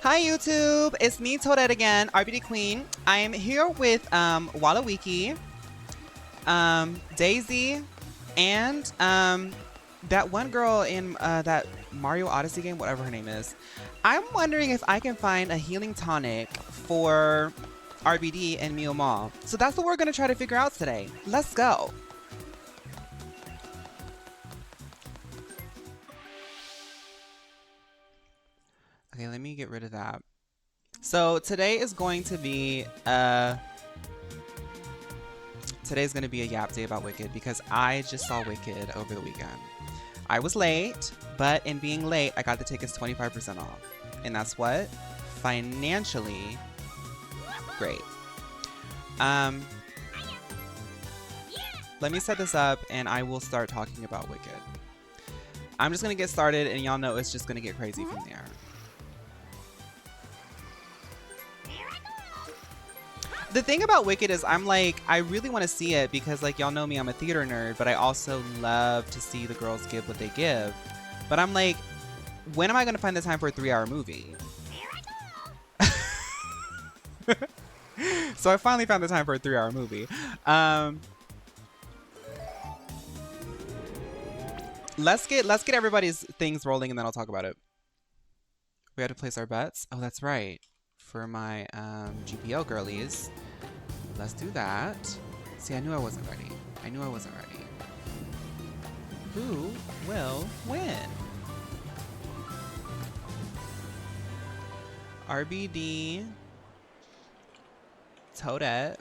Hi YouTube, it's me Toadette again, RBD Queen. I am here with Walawiki, Daisy, and that one girl in that Mario Odyssey game, whatever her name is. I'm wondering if I can find a healing tonic for RBD and Mew Mall. So that's what we're gonna try to figure out today. Let's go. Okay, let me get rid of that. So today is going to be today's going to be a yap day about Wicked because I just saw Wicked over the weekend. I was late, but in being late, I got the tickets 25% off. And that's what? Financially great. Let me set this up and I will start talking about Wicked. I'm just going to get started and y'all know it's just going to get crazy from there. The thing about Wicked is I'm like, I really want to see it because like y'all know me, I'm a theater nerd, but I also love to see the girls give what they give. But I'm like, when am I going to find the time for a 3-hour movie? So I finally found the time for a 3-hour movie. Let's get everybody's things rolling and then I'll talk about it. We have to place our bets. Oh, that's right. For my GPO girlies. Let's do that. See, I knew I wasn't ready. I knew I wasn't ready. Who will win? RBD, Toadette,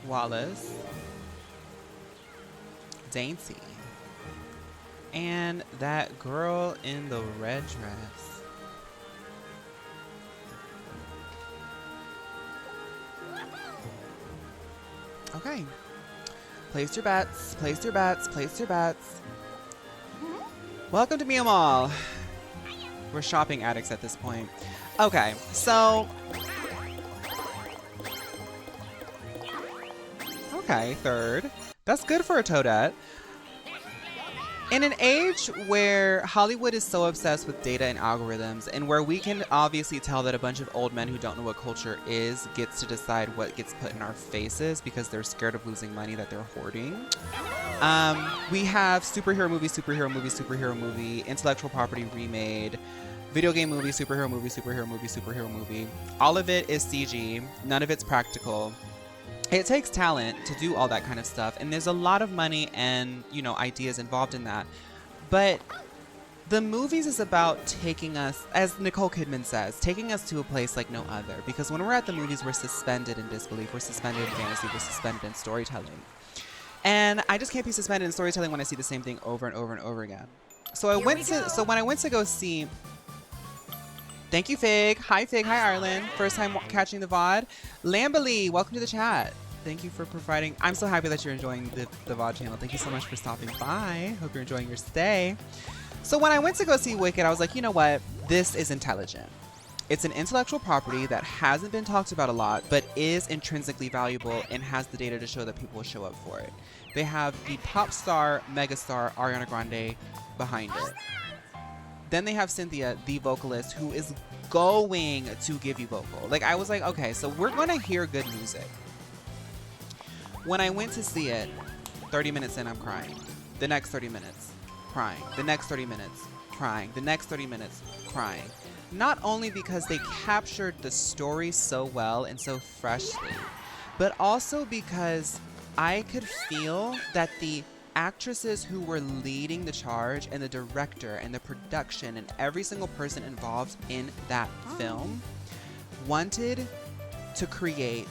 Wallace, Dainty, and that girl in the red dress. Okay. Place your bets. Place your bets. Place your bets. Welcome to Mew Mall. We're shopping addicts at this point. Okay, so... Okay, third. That's good for a Toadette. In an age where Hollywood is so obsessed with data and algorithms, and where we can obviously tell that a bunch of old men who don't know what culture is gets to decide what gets put in our faces because they're scared of losing money that they're hoarding. We have superhero movie, superhero movie, superhero movie, intellectual property remade, video game movie, superhero movie, superhero movie, superhero movie. All of it is CG. None of it's practical. It takes talent to do all that kind of stuff, and there's a lot of money and, you know, ideas involved in that. But the movies is about taking us, as Nicole Kidman says, taking us to a place like no other. Because when we're at the movies, we're suspended in disbelief, we're suspended in fantasy, we're suspended in storytelling. And I just can't be suspended in storytelling when I see the same thing over and over and over again. So when I went to go see... Thank you, Fig. Hi, Fig. Hi, Ireland. First time catching the VOD. Lamberly, welcome to the chat. Thank you for providing. I'm so happy that you're enjoying the VOD channel. Thank you so much for stopping by. Hope you're enjoying your stay. So when I went to go see Wicked, I was like, you know what? This is intelligent. It's an intellectual property that hasn't been talked about a lot, but is intrinsically valuable and has the data to show that people will show up for it. They have the pop star, megastar Ariana Grande behind it. Then they have Cynthia, the vocalist, who is going to give you vocal. Like, I was like, okay, so we're going to hear good music. When I went to see it, 30 minutes in, I'm crying. The next 30 minutes, crying. The next 30 minutes, crying. The next 30 minutes, crying. Not only because they captured the story so well and so freshly, but also because I could feel that the actresses who were leading the charge and the director and the production and every single person involved in that film wanted to create.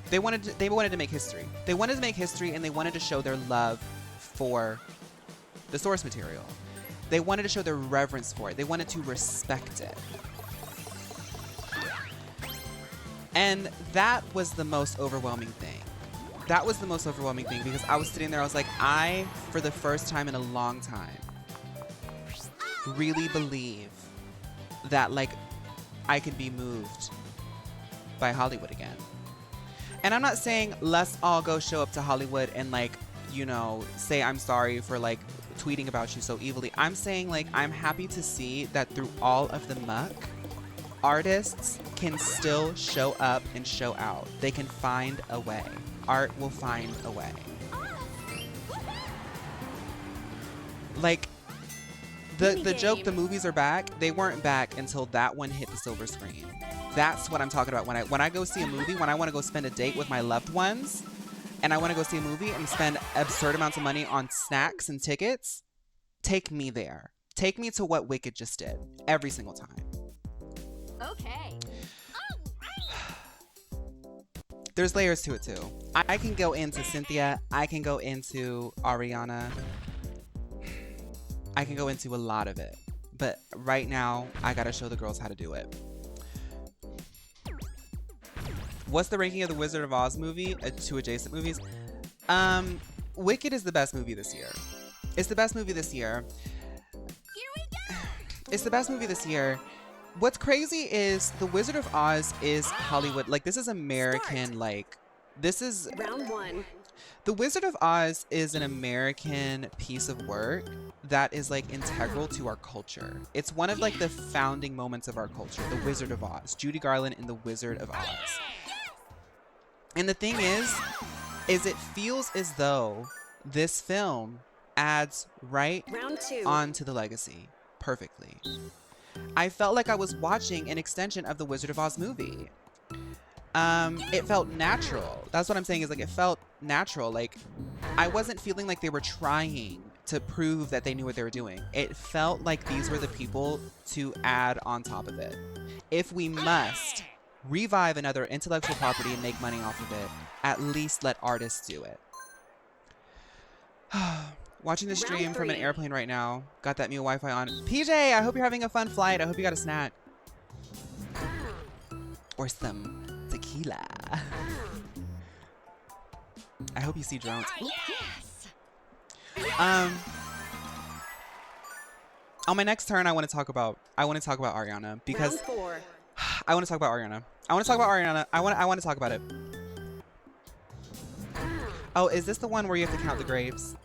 They wanted to make history. They wanted to make history and they wanted to show their love for the source material. They wanted to show their reverence for it. They wanted to respect it. And that was the most overwhelming thing. That was the most overwhelming thing because I was sitting there, I was like, I, for the first time in a long time, really believe that, like, I can be moved by Hollywood again. And I'm not saying let's all go show up to Hollywood and, like, you know, say I'm sorry for, like, tweeting about you so evilly. I'm saying, like, I'm happy to see that through all of the muck, artists can still show up and show out. They can find a way. Art will find a way. Like, the joke, the movies are back, they weren't back until that one hit the silver screen. That's what I'm talking about. When I go see a movie, when I want to go spend a date with my loved ones, and I want to go see a movie and spend absurd amounts of money on snacks and tickets, take me there. Take me to what Wicked just did. Every single time. Okay. There's layers to it too. I can go into Cynthia. I can go into Ariana. I can go into a lot of it. But right now, I gotta show the girls how to do it. What's the ranking of the Wizard of Oz movie to adjacent movies? Wicked is the best movie this year. It's the best movie this year. Here we go. It's the best movie this year. What's crazy is the Wizard of Oz is Hollywood. Like, this is American, like, this is... Round 1. The Wizard of Oz is an American piece of work that is, like, integral to our culture. It's one of, like, the founding moments of our culture. The Wizard of Oz. Judy Garland in The Wizard of Oz. And the thing is it feels as though this film adds right Round 2. onto the legacy perfectly. I felt like I was watching an extension of the Wizard of Oz movie. It felt natural. That's what I'm saying, is like, it felt natural. Like, I wasn't feeling like they were trying to prove that they knew what they were doing. It felt like these were the people to add on top of it. If we must revive another intellectual property and make money off of it, at least let artists do it. Watching the stream from an airplane right now. Got that new Wi-Fi on. PJ, I hope you're having a fun flight. I hope you got a snack. Or some tequila. I hope you see drones. Yes. On my next turn, I want to talk about Ariana, because Round 4. I want to talk about Ariana. I want to talk about it. Oh, is this the one where you have to count the grapes?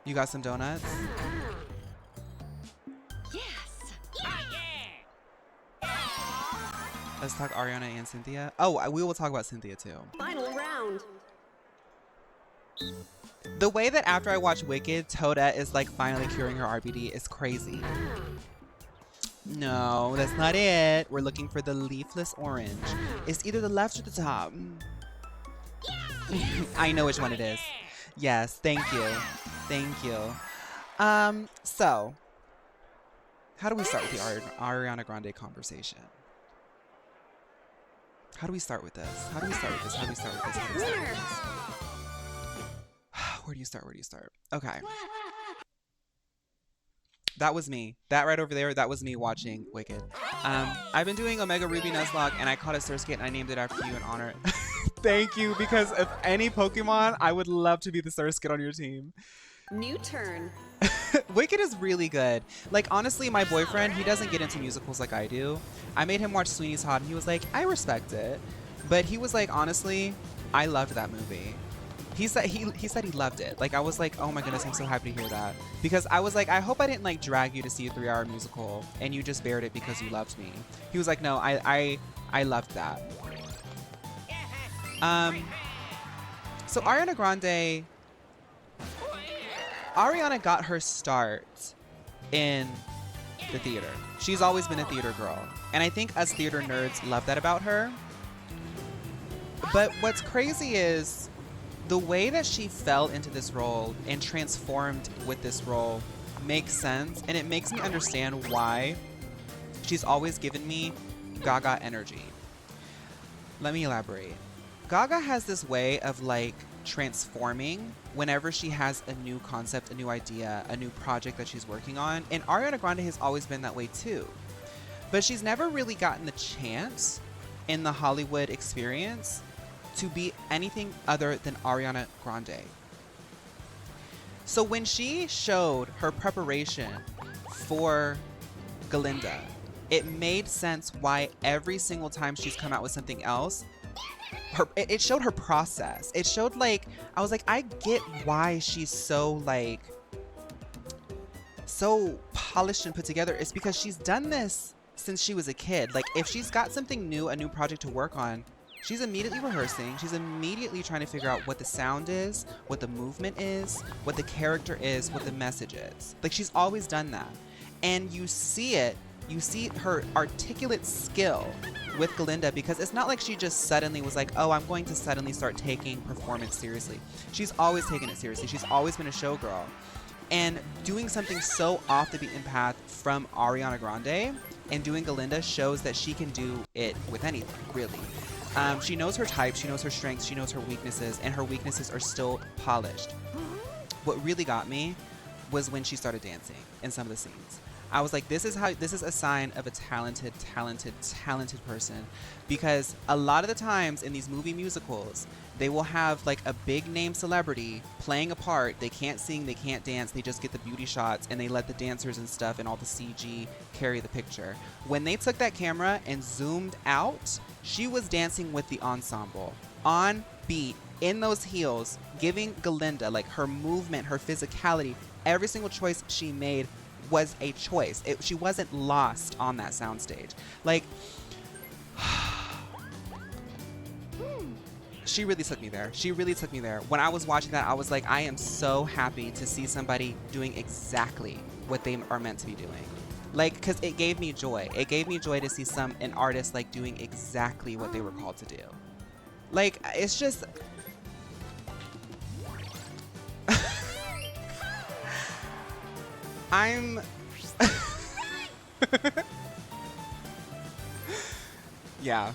You got some donuts? Yes. Let's talk Ariana and Cynthia. Oh, we will talk about Cynthia too. Final round. The way that after I watch Wicked, Toadette is like finally curing her RBD is crazy. No, that's not it. We're looking for the leafless orange. It's either the left or the top. I know which one it is. Yes, thank you. Thank you. So, how do we start with the Ariana Grande conversation? How do we start with this? How do we start with this? How do we start with this? How do we start with this? Where do you start? Where do you start? Okay. That was me. That right over there, that was me watching Wicked. I've been doing Omega Ruby Nuzlocke, and I caught a Surskit, and I named it after you in honor. Thank you, because if any Pokemon, I would love to be the Surskit on your team. New turn. Wicked is really good. Like, honestly, my boyfriend, he doesn't get into musicals like I do. I made him watch Sweeney Todd, and he was like, I respect it. But he was like, honestly, I loved that movie. He said he loved it. Like, I was like, oh my goodness, I'm so happy to hear that. Because I was like, I hope I didn't like drag you to see a 3-hour musical and you just bared it because you loved me. He was like, no, I loved that. So Ariana Grande, Ariana got her start in the theater. She's always been a theater girl. And I think us theater nerds love that about her. But what's crazy is the way that she fell into this role and transformed with this role makes sense, and it makes me understand why she's always given me Gaga energy. Let me elaborate. Gaga has this way of like transforming whenever she has a new concept, a new idea, a new project that she's working on, and Ariana Grande has always been that way too. But she's never really gotten the chance in the Hollywood experience to be anything other than Ariana Grande. So when she showed her preparation for Galinda, it made sense why every single time she's come out with something else, it showed her process. It showed like, I was like, I get why she's so like, so polished and put together. It's because she's done this since she was a kid. Like if she's got something new, a new project to work on, she's immediately rehearsing. She's immediately trying to figure out what the sound is, what the movement is, what the character is, what the message is. Like she's always done that. And you see it, you see her articulate skill with Galinda, because it's not like she just suddenly was like, oh, I'm going to suddenly start taking performance seriously. She's always taken it seriously. She's always been a showgirl. And doing something so off the beaten path from Ariana Grande and doing Galinda shows that she can do it with anything, really. She knows her type, she knows her strengths, she knows her weaknesses, and her weaknesses are still polished. What really got me was when she started dancing in some of the scenes. I was like, this is a sign of a talented person, because a lot of the times in these movie musicals, they will have like a big name celebrity playing a part. They can't sing, they can't dance, they just get the beauty shots and they let the dancers and stuff and all the CG carry the picture. When they took that camera and zoomed out, she was dancing with the ensemble on beat in those heels, giving Galinda like her movement, her physicality. Every single choice she made was a choice. She wasn't lost on that soundstage. Like, she really took me there. She really took me there. When I was watching that, I was like, I am so happy to see somebody doing exactly what they are meant to be doing. Like, because it gave me joy. It gave me joy to see an artist like doing exactly what they were called to do. Like, it's just... I'm... Yeah.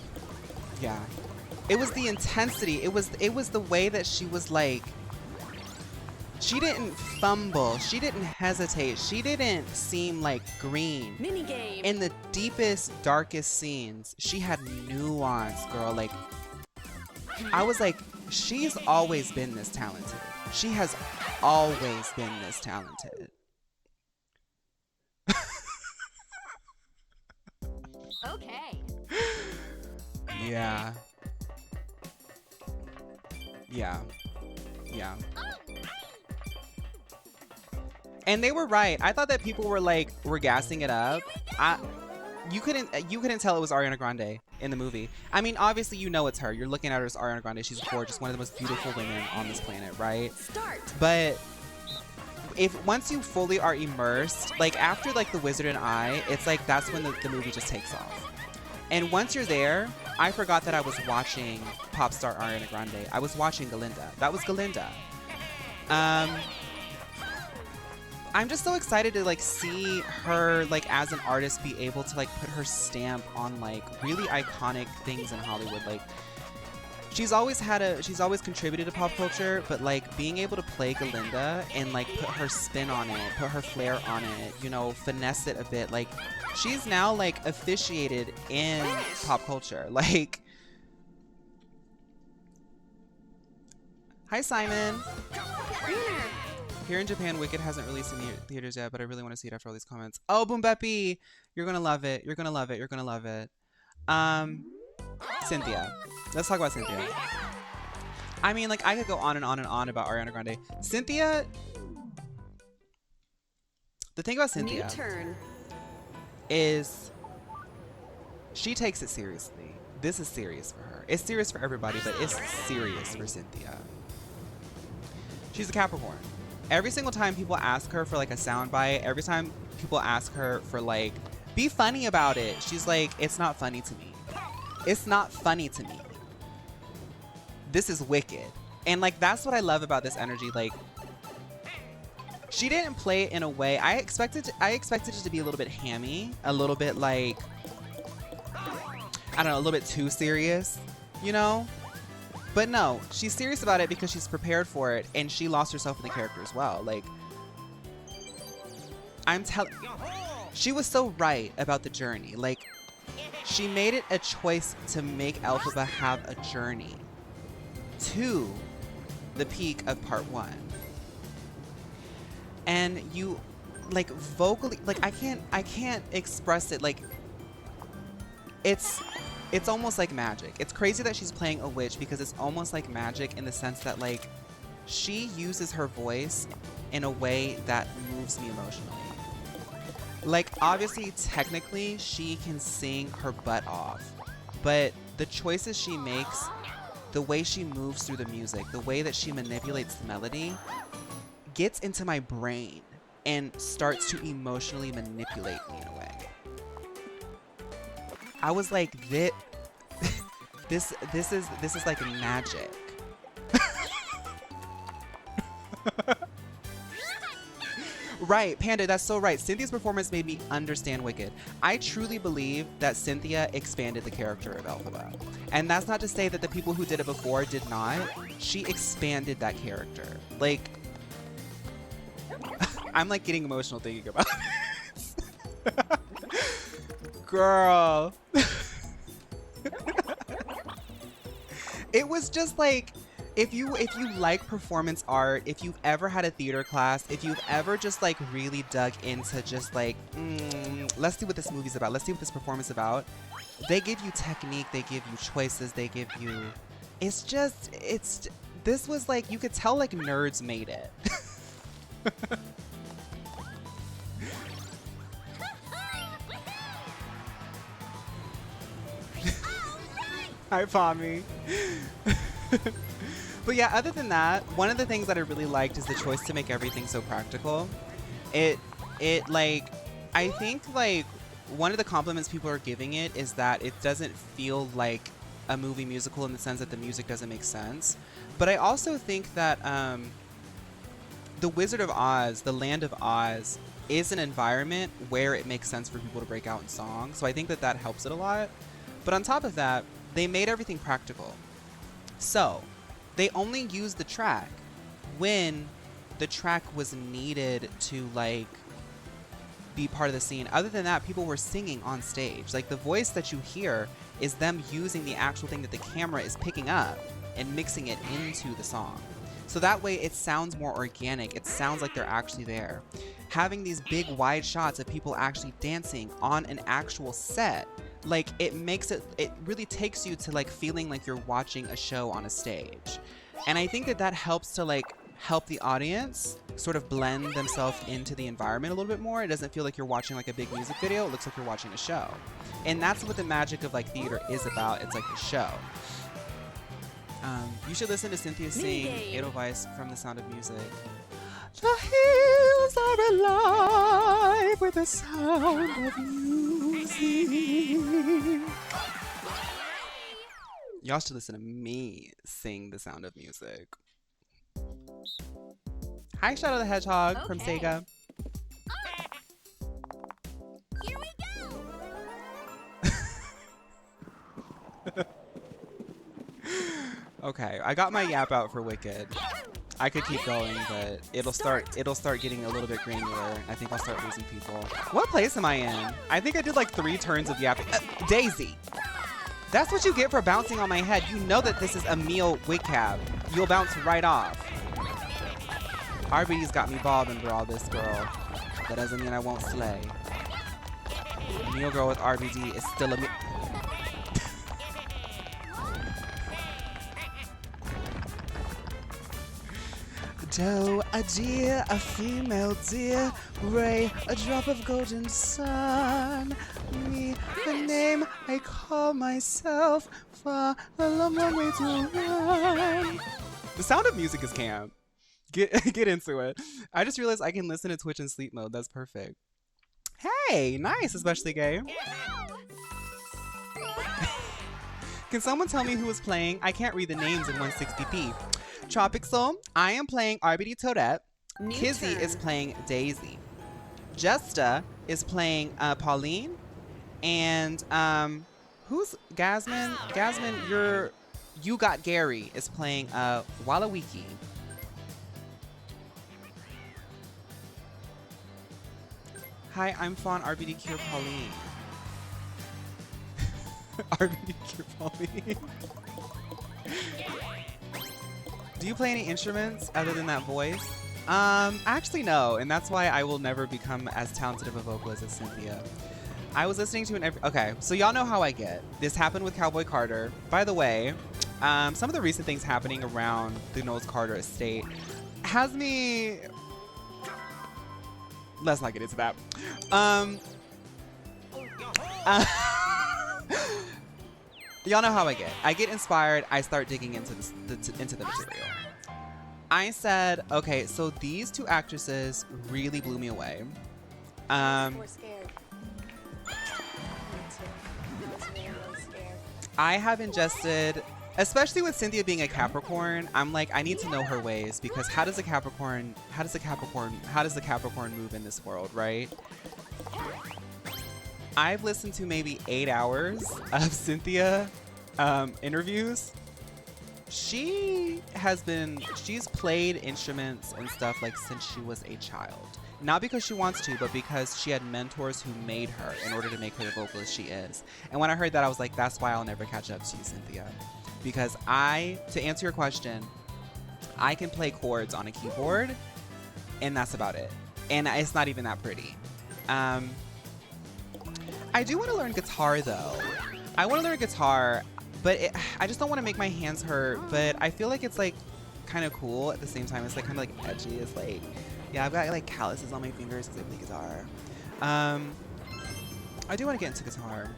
It was the intensity. It was the way that she was like... She didn't fumble. She didn't hesitate. She didn't seem like green. Minigame. In the deepest, darkest scenes, she had nuance, girl. Like, I was like, she's always been this talented. She has always been this talented. Okay. Yeah. And they were right. I thought that people were gassing it up. You couldn't tell it was Ariana Grande in the movie. I mean, obviously you know it's her. You're looking at her as Ariana Grande. She's gorgeous, one of the most beautiful women on this planet, right? Start. But once you fully are immersed, like after like The Wizard and I, it's like that's when the movie just takes off. And once you're there, I forgot that I was watching pop star Ariana Grande. I was watching Galinda. That was Galinda. I'm just so excited to like see her like as an artist be able to like put her stamp on like really iconic things in Hollywood. Like she's always contributed to pop culture, but like being able to play Galinda and like put her spin on it, put her flair on it, you know, finesse it a bit. Like she's now like officiated in pop culture. Like, hi Simon. Here in Japan, Wicked hasn't released in theaters yet, but I really want to see it after all these comments. Oh, Boom Beppy, you're gonna love it. You're gonna love it. You're gonna love it. Cynthia. Let's talk about Cynthia. I mean, like, I could go on and on and on about Ariana Grande. Cynthia... The thing about Cynthia... New turn. ...is... She takes it seriously. This is serious for her. It's serious for everybody, but it's serious for Cynthia. She's a Capricorn. Every single time people ask her for, like, a soundbite, every time people ask her for, like, be funny about it, she's like, it's not funny to me. It's not funny to me. This is wicked. And like that's what I love about this energy. Like she didn't play it in a way I expected it to be a little bit hammy, a little bit like I don't know, a little bit too serious, you know? But no, she's serious about it because she's prepared for it and she lost herself in the character as well. Like she was so right about the journey. Like she made it a choice to make Elphaba have a journey to the peak of part 1. And you like vocally, like I can't express it. Like it's it's almost like magic. It's crazy that she's playing a witch because it's almost like magic in the sense that like she uses her voice in a way that moves me emotionally. Like obviously technically she can sing her butt off, but the choices she makes, the way she moves through the music, the way that she manipulates the melody gets into my brain and starts to emotionally manipulate me in a way. I was like, this is like magic. Right, Panda, that's so right. Cynthia's performance made me understand Wicked. I truly believe that Cynthia expanded the character of Elphaba. And that's not to say that the people who did it before did not. She expanded that character. Like, I'm like getting emotional thinking about this. Girl. It was just like, if you like performance art, if you've ever had a theater class, if you've ever just like really dug into just like, let's see what this movie's about, let's see what this performance is about. They give you technique, they give you choices, they give you, this was like, you could tell like nerds made it. Hi, Pommy. But yeah, other than that, one of the things that I really liked is the choice to make everything so practical. It like, I think like one of the compliments people are giving it is that it doesn't feel like a movie musical in the sense that the music doesn't make sense. But I also think that the Wizard of Oz, the Land of Oz, is an environment where it makes sense for people to break out in song. So I think that that helps it a lot. But on top of that, they made everything practical. So they only used the track when the track was needed to like be part of the scene. Other than that, people were singing on stage. Like the voice that you hear is them using the actual thing that the camera is picking up and mixing it into the song. So that way it sounds more organic. It sounds like they're actually there. Having these big wide shots of people actually dancing on an actual set, like it really takes you to like feeling like you're watching a show on a stage. And I think that that helps to like help the audience sort of blend themselves into the environment a little bit more. It doesn't feel like you're watching like a big music video. It looks like you're watching a show. And that's what the magic of like theater is about. It's like a show. You should listen to Cynthia sing Edelweiss from The Sound of Music. The hills are alive with the sound of music. Y'all should listen to me sing The Sound of Music. Hi, Shadow the Hedgehog from Sega. Here we go. Okay, I got my yap out for Wicked. I could keep going, but it'll start getting a little bit granular. I think I'll start losing people. What place am I in? I think I did like 3 turns of yapping. Daisy! That's what you get for bouncing on my head. You know that this is a meal wig cab. You'll bounce right off. RBD's got me bobbing for all this, girl. That doesn't mean I won't slay. Meal girl with RBD is still a meal. Doe, a deer, a female deer, ray, a drop of golden sun. Me, the name I call myself, far a long way to run. The Sound of Music is camp. Get into it. I just realized I can listen to Twitch in sleep mode. That's perfect. Hey, nice, especially gay. Can someone tell me who is playing? I can't read the names in 160p. Tropic Soul, I am playing RBD Toadette. Kizzy is playing Daisy. Justa is playing Pauline. And who's Gasman? Gasman, you got Gary is playing Walawiki. Hi, I'm Fawn RBD Cure Pauline. RBD Cure Pauline. Do you play any instruments other than that voice? Actually no, and that's why I will never become as talented of a vocalist as Cynthia. I was listening to okay, so y'all know how I get. This happened with Cowboy Carter. By the way, some of the recent things happening around the Knowles Carter estate has me... Let's not get into that. Y'all know how I get. I get inspired. I start digging into into the material. I said, okay, so these two actresses really blew me away. We're scared. Me too. I was really scared. I have ingested, especially with Cynthia being a Capricorn, I'm like, I need to know her ways, because how does the Capricorn move in this world, right? I've listened to maybe 8 hours of Cynthia interviews. She's played instruments and stuff like since she was a child. Not because she wants to, but because she had mentors who made her in order to make her the vocalist she is. And when I heard that, I was like, that's why I'll never catch up to you, Cynthia. Because to answer your question, I can play chords on a keyboard, and that's about it. And it's not even that pretty. I do want to learn guitar, though. I want to learn guitar, but I just don't want to make my hands hurt. But I feel like it's like kind of cool at the same time. It's like kind of like edgy. It's like, yeah, I've got like calluses on my fingers because I play guitar. I do want to get into guitar.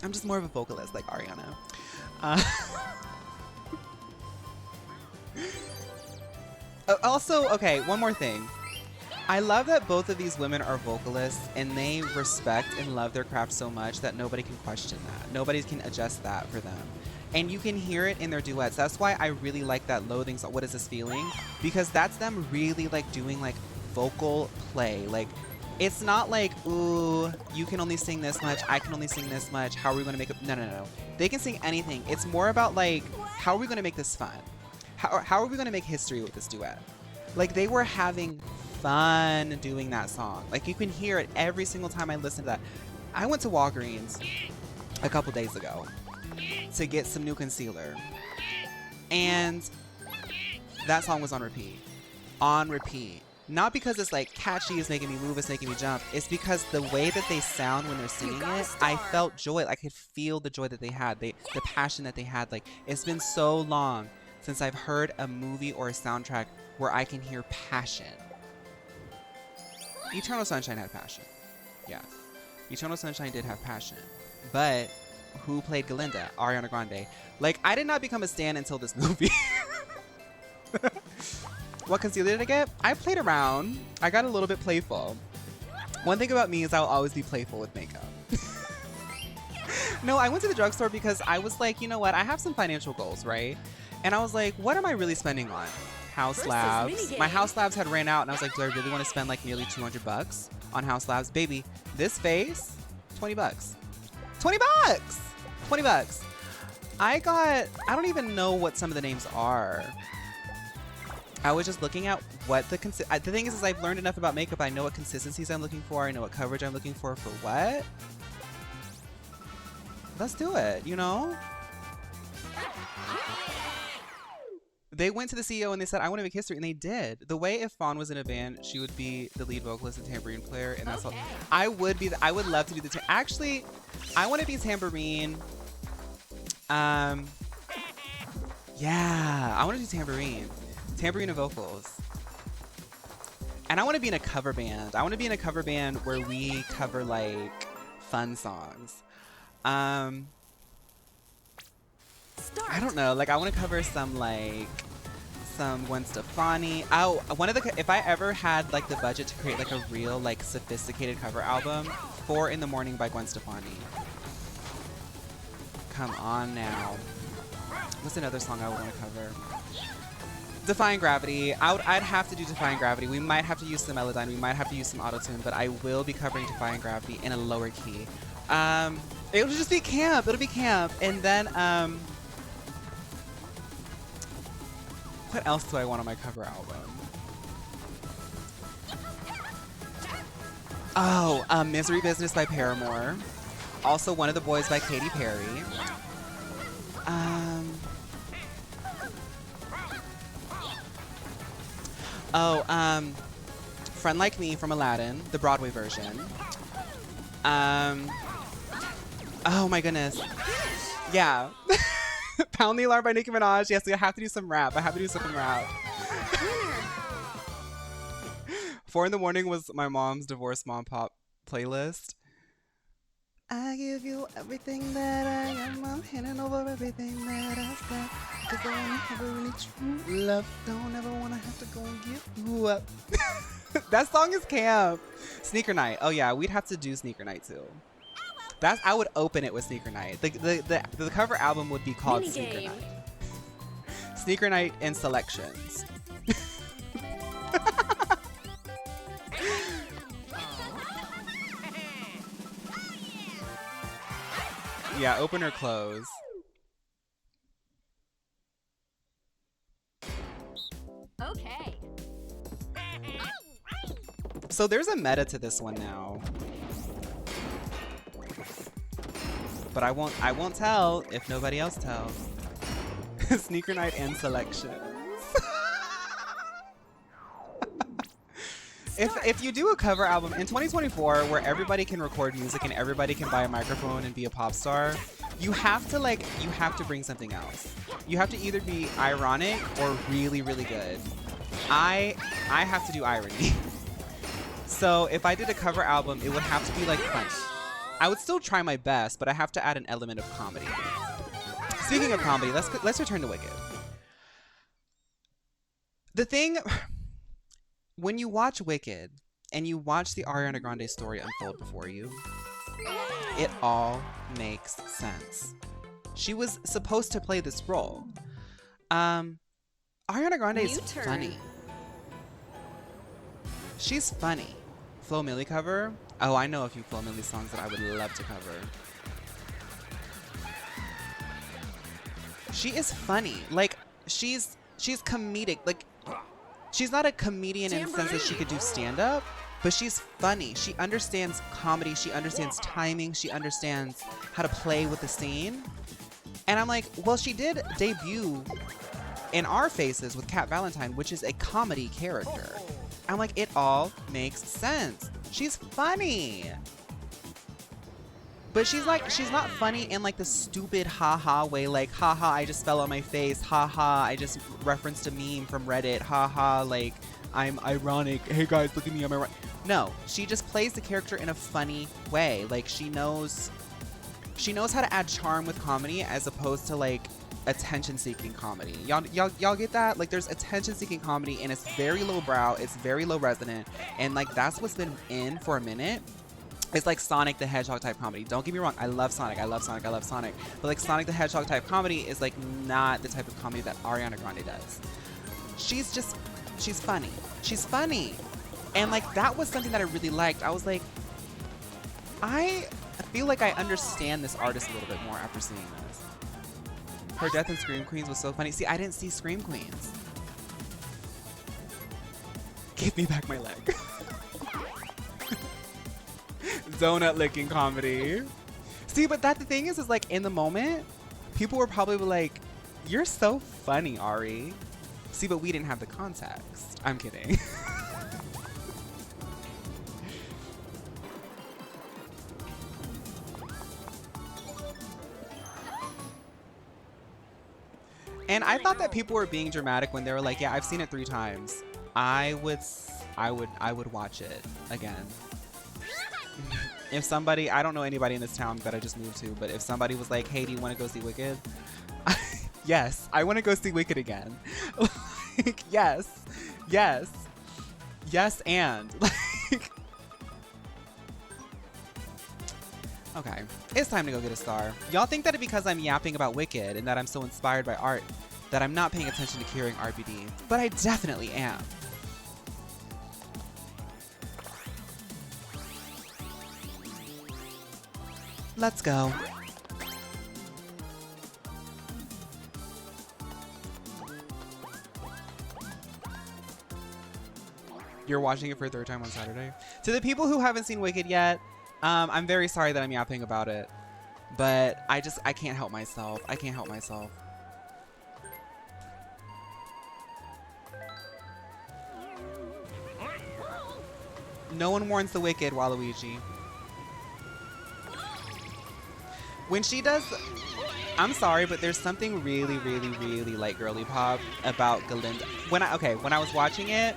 I'm just more of a vocalist like Ariana. Also, okay, one more thing. I love that both of these women are vocalists and they respect and love their craft so much that nobody can question that. Nobody can adjust that for them. And you can hear it in their duets. That's why I really like that Loathing song, What Is This Feeling? Because that's them really like doing like vocal play. Like, it's not like, ooh, you can only sing this much, I can only sing this much, how are we gonna make it? No, no, no. They can sing anything. It's more about like, how are we gonna make this fun? How are we gonna make history with this duet? Like, they were having fun doing that song. Like, you can hear it every single time I listen to that. I went to Walgreens a couple days ago to get some new concealer, and that song was on repeat. On repeat. Not because it's like catchy, it's making me move, it's making me jump. It's because the way that they sound when they're singing it, I felt joy. I could feel the joy that they had, the passion that they had. Like, it's been so long since I've heard a movie or a soundtrack where I can hear passion. Eternal Sunshine had passion. Yes. Eternal Sunshine did have passion. But who played Galinda? Ariana Grande. Like, I did not become a stan until this movie. What concealer did I get? I played around. I got a little bit playful. One thing about me is I'll always be playful with makeup. No, I went to the drugstore because I was like, you know what? I have some financial goals, right? And I was like, what am I really spending on? House labs. My house labs had ran out, and I was like, do I really want to spend like nearly $200 on house labs? Baby, this face, $20. $20! $20. I don't even know what some of the names are. I was just looking at what the thing is I've learned enough about makeup. I know what consistencies I'm looking for. I know what coverage I'm looking for what. Let's do it, you know? They went to the CEO and they said, I want to make history, and they did. The way if Fawn was in a band, she would be the lead vocalist and tambourine player, and that's all. I would love to do the actually, I want to be tambourine. Yeah, I want to do tambourine. Tambourine and vocals. And I want to be in a cover band. I want to be in a cover band where we cover like fun songs. I don't know. Like, I want to cover some Gwen Stefani. Oh, if I ever had like the budget to create like a real like sophisticated cover album, 4 in the Morning by Gwen Stefani. Come on now. What's another song I would want to cover? Defying Gravity. I'd have to do Defying Gravity. We might have to use some Melodyne. We might have to use some Autotune, but I will be covering Defying Gravity in a lower key. It'll just be camp. It'll be camp. And then, what else do I want on my cover album? Oh, Misery Business by Paramore. Also, One of the Boys by Katy Perry. Friend Like Me from Aladdin, the Broadway version. Oh my goodness. Yeah. Pound the Alarm by Nicki Minaj. Yes, I have to do some rap. I have to do some rap. 4 in the Morning was my mom's divorce mom pop playlist. I give you everything that I am. I'm handing over everything that I've got. Cause I wanna have a really true love. Don't ever wanna have to go and give you up. That song is camp. Sneaker Night. Oh yeah, we'd have to do Sneaker Night too. I would open it with Sneaker Night. The cover album would be called Sneaker Night. Sneaker Night and Selections. Yeah, open or close. Okay. So there's a meta to this one now. But I won't tell if nobody else tells. Sneaker Night and Selections. If you do a cover album in 2024 where everybody can record music and everybody can buy a microphone and be a pop star, you have to bring something else. You have to either be ironic or really, really good. I have to do irony. So if I did a cover album, it would have to be like funny. I would still try my best, but I have to add an element of comedy. Speaking of comedy, let's return to Wicked. The thing, when you watch Wicked and you watch the Ariana Grande story unfold before you, it all makes sense. She was supposed to play this role. Ariana Grande is funny. She's funny. Flo Milli cover? Oh, I know a few Flo Milli songs that I would love to cover. She is funny. Like, she's comedic. Like, she's not a comedian in the sense that she could do stand-up, but she's funny. She understands comedy. She understands timing. She understands how to play with the scene. And I'm like, well, she did debut in Our Faces with Cat Valentine, which is a comedy character. I'm like, it all makes sense. She's funny. But she's not funny in like the stupid haha way, like haha, I just fell on my face, haha, I just referenced a meme from Reddit, haha, like I'm ironic, hey guys, look at me, I'm ironic. No, she just plays the character in a funny way. Like she knows how to add charm with comedy as opposed to like attention-seeking comedy. Y'all get that? Like there's attention-seeking comedy and it's very lowbrow, it's very low resonant, and like that's what's been in for a minute. It's like Sonic the Hedgehog type comedy. Don't get me wrong, I love Sonic. But like Sonic the Hedgehog type comedy is like not the type of comedy that Ariana Grande does. She's funny. She's funny. And like that was something that I really liked. I was like, I feel like I understand this artist a little bit more after seeing this. Her death in Scream Queens was so funny. See, I didn't see Scream Queens. Give me back my leg. Donut licking comedy. See, but the thing is like in the moment, people were probably like, you're so funny, Ari. See, but we didn't have the context. I'm kidding. And I thought that people were being dramatic when they were like, yeah, I've seen it 3 times. I would watch it again. If somebody, I don't know anybody in this town that I just moved to, but if somebody was like, hey, do you want to go see Wicked? Yes, I want to go see Wicked again. Like, yes, and like, okay, it's time to go get a star. Y'all think that because I'm yapping about Wicked and that I'm so inspired by art that I'm not paying attention to curing RBD, but I definitely am. Let's go. You're watching it for a 3rd time on Saturday? To the people who haven't seen Wicked yet, I'm very sorry that I'm yapping about it. But I can't help myself. I can't help myself. No one warns the wicked, Waluigi. When she does, I'm sorry, but there's something really, really, really like girly pop about Galinda. When I was watching it,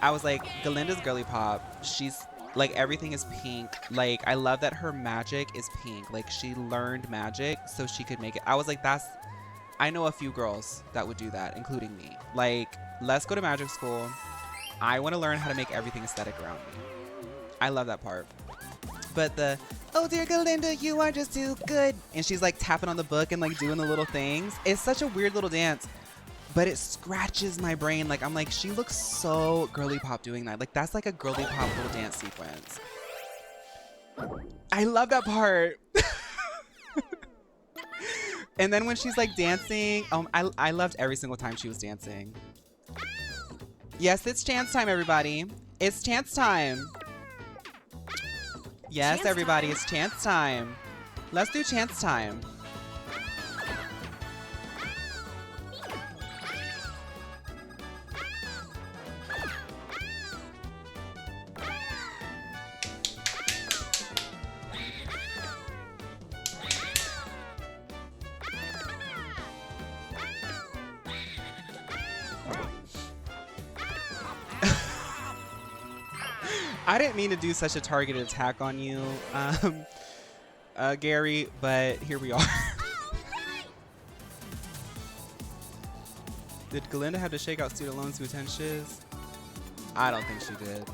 I was like, Galinda's girly pop. She's like, everything is pink. Like, I love that her magic is pink. Like, she learned magic so she could make it. I was like, I know a few girls that would do that, including me. Like, let's go to magic school. I want to learn how to make everything aesthetic around me. I love that part. But the, oh dear Galinda, you are just too good. And she's like tapping on the book and like doing the little things. It's such a weird little dance, but it scratches my brain. Like, I'm like, she looks so girly pop doing that. Like, that's like a girly pop little dance sequence. I love that part. And then when she's like dancing, I loved every single time she was dancing. Yes, it's chance time, everybody. It's chance time. Yes, chance everybody, time. It's chance time. Let's do chance time. I didn't mean to do such a targeted attack on you, Gary, but here we are. Did Galinda have to shake out student loans to attend shiz? I don't think she did.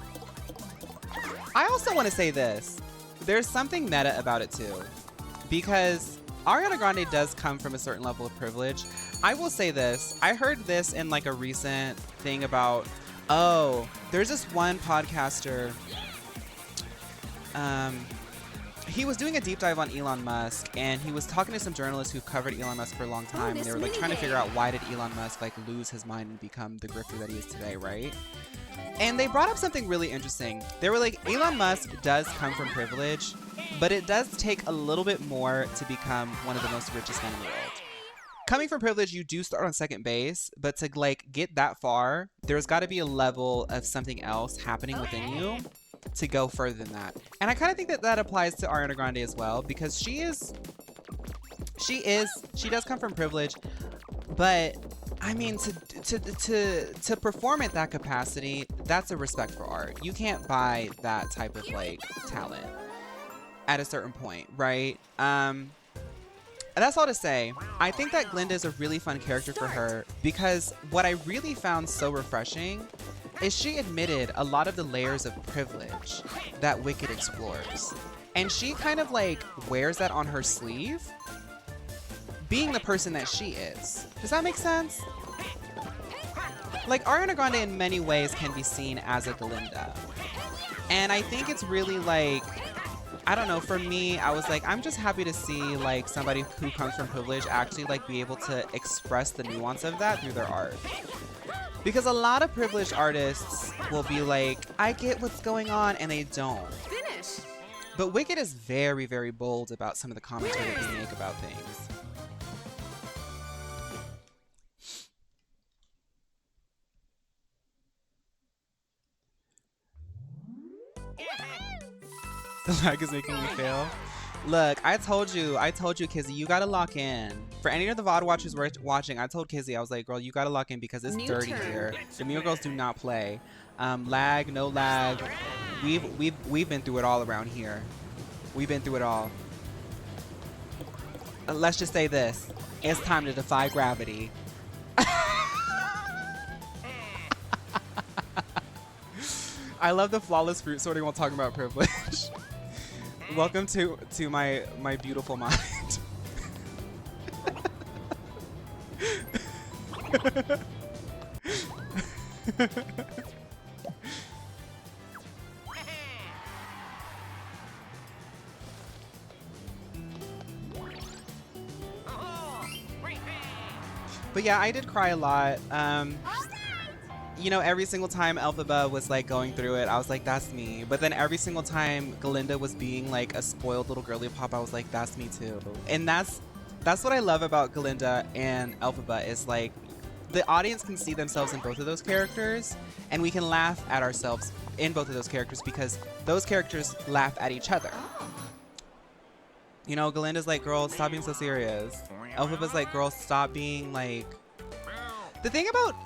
I also want to say this. There's something meta about it too, because Ariana Grande does come from a certain level of privilege. I will say this. I heard this in like a recent thing about, oh, there's this one podcaster. He was doing a deep dive on Elon Musk, and he was talking to some journalists who've covered Elon Musk for a long time. And they were like trying to figure out, why did Elon Musk like lose his mind and become the grifter that he is today, right? And they brought up something really interesting. They were like, Elon Musk does come from privilege, but it does take a little bit more to become one of the most richest men in the world. Coming from privilege, you do start on second base, but to like get that far, there's got to be a level of something else happening within you to go further than that. And I kind of think that that applies to Ariana Grande as well, because she does come from privilege, but I mean, to perform at that capacity, that's a respect for art. You can't buy that type of like talent at a certain point, right? That's all to say. I think that Glinda is a really fun character for her, because what I really found so refreshing is she admitted a lot of the layers of privilege that Wicked explores. And she kind of like wears that on her sleeve, being the person that she is. Does that make sense? Like, Ariana Grande in many ways can be seen as a Galinda. And I think it's really like, I don't know, for me, I was like, I'm just happy to see like somebody who comes from privilege actually like be able to express the nuance of that through their art. Because a lot of privileged artists will be like, I get what's going on, and they don't. Finish. But Wicked is very, very bold about some of the commentary that they make about things. The lag is making me fail. Look, I told you, Kizzy, you gotta lock in. For any of the VOD watchers watching, I told Kizzy, I was like, girl, you gotta lock in because it's dirty here. The Mirror Girls do not play. Lag, no lag. We've been through it all around here. We've been through it all. Let's just say this. It's time to defy gravity. I love the flawless fruit sorting while talking about privilege. Welcome to my beautiful mind. But yeah, I did cry a lot. You know, every single time Elphaba was like going through it, I was like, that's me. But then every single time Galinda was being like a spoiled little girly pop, I was like, that's me too. And that's what I love about Galinda and Elphaba, is like, the audience can see themselves in both of those characters, and we can laugh at ourselves in both of those characters because those characters laugh at each other. You know, Galinda's like, girl, stop being so serious. Elphaba's like, girl, stop being like... The thing about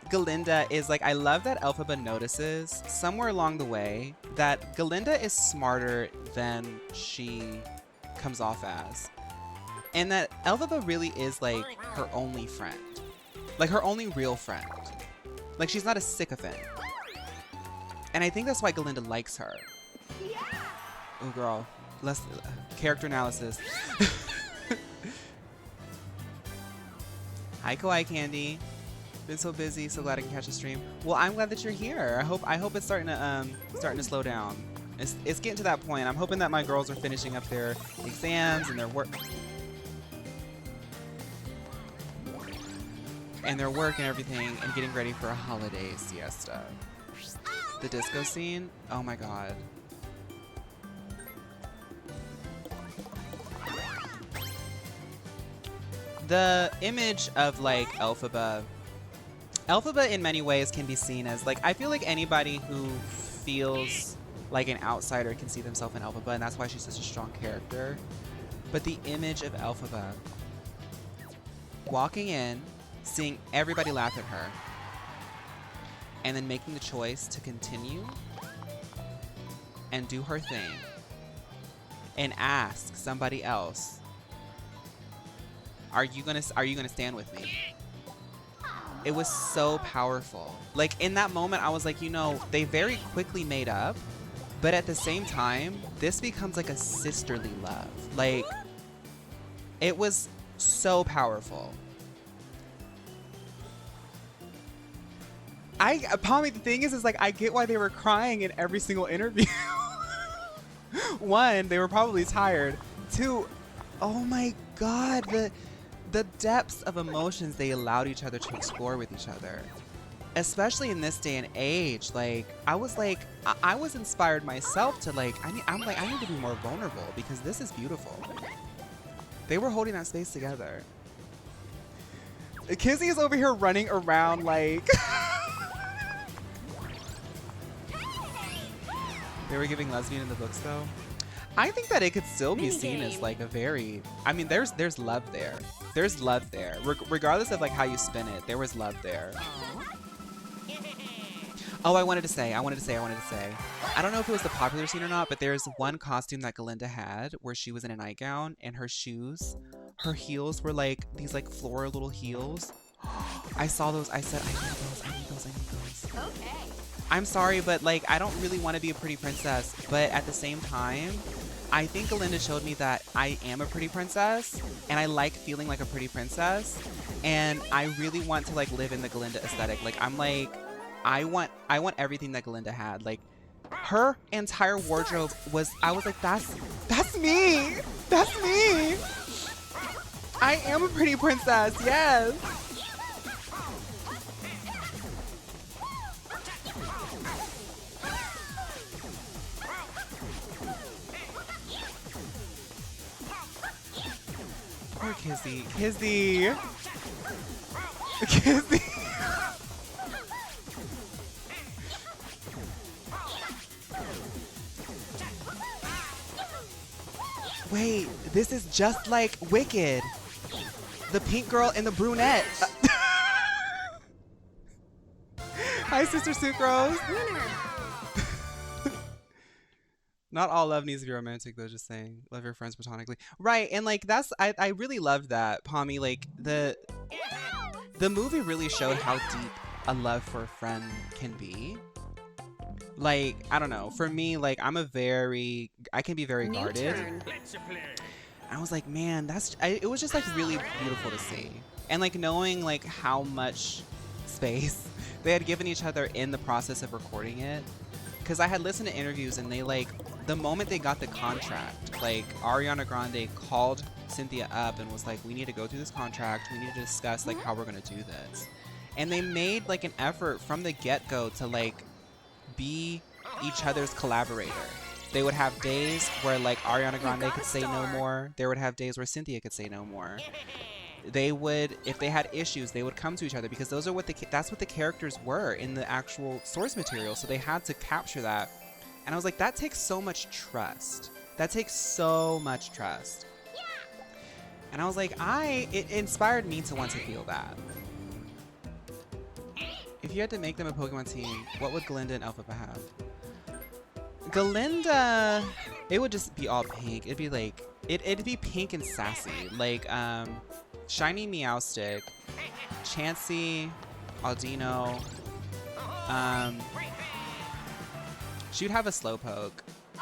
Galinda is, like, I love that Elphaba notices somewhere along the way that Galinda is smarter than she comes off as. And that Elphaba really is, like, her only friend. Like, her only real friend. Like, she's not a sycophant. And I think that's why Galinda likes her. Oh, girl. Let's... character analysis. Hi, Kawaii Candy. Been so busy, so glad I can catch a stream. Well, I'm glad that you're here. I hope it's starting to slow down. It's getting to that point. I'm hoping that my girls are finishing up their exams and their work and everything and getting ready for a holiday siesta. The disco scene? Oh my god. The image of, like, Elphaba in many ways can be seen as, like, I feel like anybody who feels like an outsider can see themselves in Elphaba, and that's why she's such a strong character. But the image of Elphaba walking in, seeing everybody laugh at her, and then making the choice to continue and do her thing and ask somebody else, Are you gonna stand with me? It was so powerful. Like, in that moment, I was like, you know, they very quickly made up, but at the same time, this becomes like a sisterly love. Like, it was so powerful. Pommy, the thing is like, I get why they were crying in every single interview. One, they were probably tired. Two, oh my god, the depths of emotions they allowed each other to explore with each other, especially in this day and age. Like, I was inspired myself to, like, I need to be more vulnerable because this is beautiful. They were holding that space together. Kizzy is over here running around like they were giving lesbian in the books though. I think that it could still be seen as like a very, I mean, there's love there. There's love there. Regardless of like how you spin it, there was love there. Oh, I wanted to say. I don't know if it was the popular scene or not, but there's one costume that Galinda had where she was in a nightgown and her heels were like these like floral little heels. I saw those. I said, I need those. Okay. I'm sorry, but like, I don't really want to be a pretty princess, but at the same time, I think Galinda showed me that I am a pretty princess, and I like feeling like a pretty princess, and I really want to like live in the Galinda aesthetic. Like, I'm like, I want everything that Galinda had. Like, her entire wardrobe was, I was like, that's me! That's me! I am a pretty princess, yes! Poor Kizzy. Kizzy! Kizzy! Wait, this is just like Wicked. The pink girl and the brunette. Hi, Sister Sucrose. Not all love needs to be romantic, though, just saying. Love your friends platonically. Right, and like that's I really loved that, Pommy. Like the movie really showed how deep a love for a friend can be. Like, I don't know. For me, like I can be very guarded. I was like, man, it was just like really beautiful to see. And like knowing like how much space they had given each other in the process of recording it. Because I had listened to interviews and they like, the moment they got the contract, like Ariana Grande called Cynthia up and was like, we need to go through this contract. We need to discuss like how we're going to do this. And they made like an effort from the get-go to like be each other's collaborator. They would have days where like Ariana Grande could say no more. There would have days where Cynthia could say no more. they would, if they had issues, they would come to each other because those are what that's what the characters were in the actual source material. So they had to capture that. And I was like, that takes so much trust. That takes so much trust. And I was like, it inspired me to want to feel that. If you had to make them a Pokemon team, what would Galinda and Elphaba have? Galinda, it would just be all pink. It'd be like, it'd be pink and sassy. Like, Shiny Meowstic, Chansey, Aldino. She'd have a Slowpoke,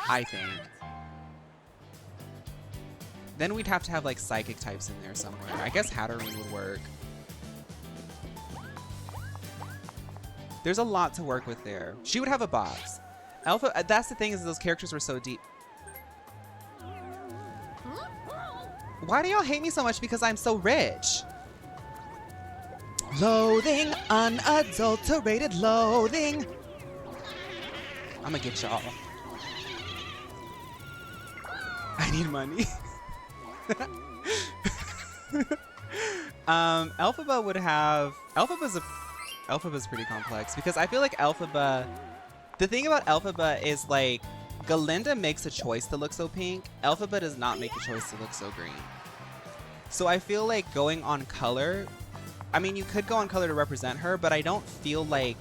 I think. Then we'd have to have like psychic types in there somewhere. I guess Hatterene would work. There's a lot to work with there. She would have a box. That's the thing, is those characters were so deep. Why do y'all hate me so much because I'm so rich? Loathing, unadulterated loathing. I'm gonna get y'all. I need money. Elphaba would have, Elphaba's pretty complex because I feel like Elphaba, the thing about Elphaba is like Galinda makes a choice to look so pink. Elphaba does not make a choice to look so green. So I feel like going on color, I mean, you could go on color to represent her, but I don't feel like,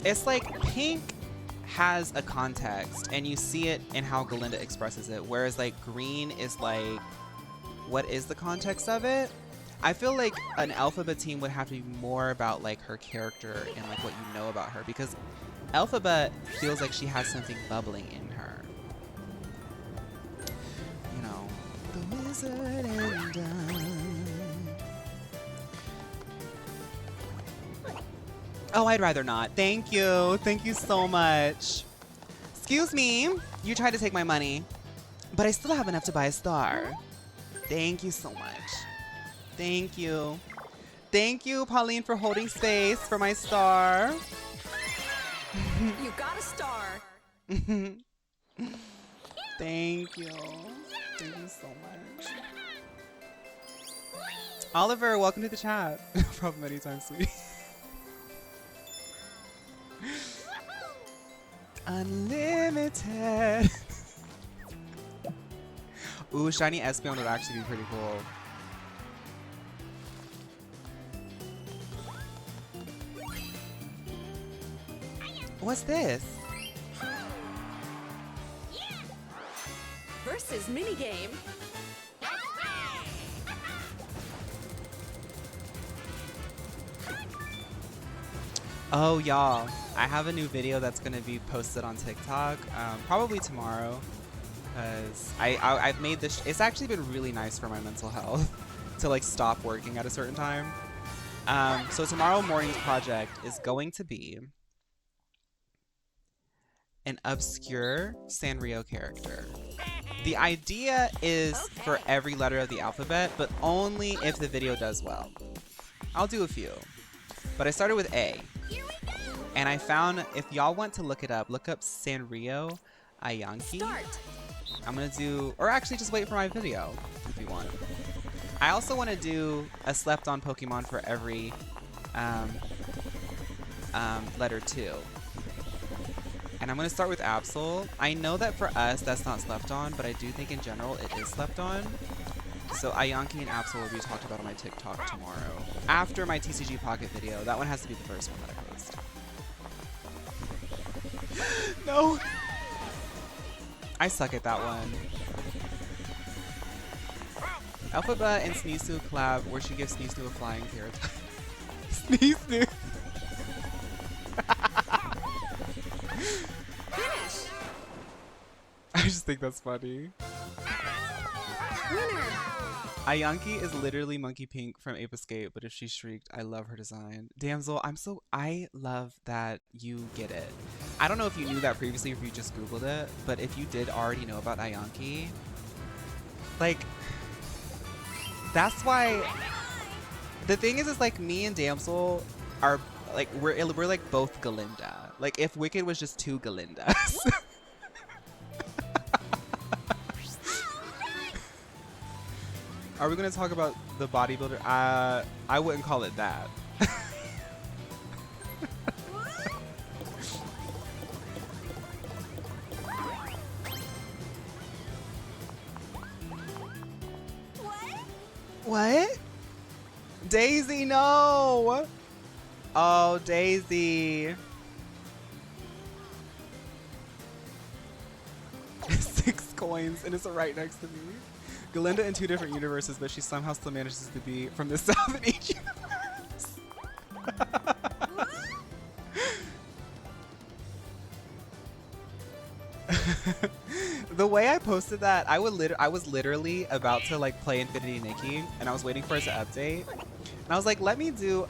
it's like pink has a context and you see it in how Galinda expresses it, whereas like green is like, what is the context of it? I feel like an Elphaba team would have to be more about like her character and like what you know about her, because Elphaba feels like she has something bubbling in her. You know, the wizard and oh, I'd rather not. Thank you. Thank you so much. Excuse me. You tried to take my money, but I still have enough to buy a star. Thank you so much. Thank you. Thank you, Pauline, for holding space for my star. You got a star. Thank you. Thank you so much. Oliver, welcome to the chat. No problem anytime, sweetie. Unlimited. Ooh, shiny Espeon would actually be pretty cool. What's this? Versus minigame. Oh, y'all, I have a new video that's gonna be posted on TikTok, probably tomorrow, because I've made this, it's actually been really nice for my mental health to like stop working at a certain time. So tomorrow morning's project is going to be an obscure Sanrio character. The idea is for every letter of the alphabet, but only if the video does well. I'll do a few, but I started with A. And I found, if y'all want to look it up, look up Sanrio Ayanki. Start. I'm gonna do, or actually just wait for my video if you want. I also want to do a slept on Pokemon for every letter too. And I'm gonna start with Absol. I know that for us that's not slept on, but I do think in general it is slept on. So Ayanki and Absol will be talked about on my TikTok tomorrow. After my TCG Pocket video. That one has to be the first one that I post. No! I suck at that one. Elphaba and Sneasoo collab where she gives Sneasoo a flying carrot. Sneasoo! Finish. I just think that's funny. Winner. Ayanki is literally Monkey Pink from Ape Escape, but if she shrieked, I love her design. Damsel, I love that you get it. I don't know if you knew that previously or if you just Googled it, but if you did already know about Ayanki, like, that's why, the thing is like me and Damsel are, like, we're like both Galinda. Like, if Wicked was just two Galindas. Are we gonna talk about the bodybuilder? I wouldn't call it that. What? Daisy, no! Oh, Daisy. 6 coins, and it's right next to me. Galinda in 2 different universes, but she somehow still manages to be from the south in each universe. The way I posted that, I was literally about to like play Infinity Nikki, and I was waiting for it to update. And I was like, let me do,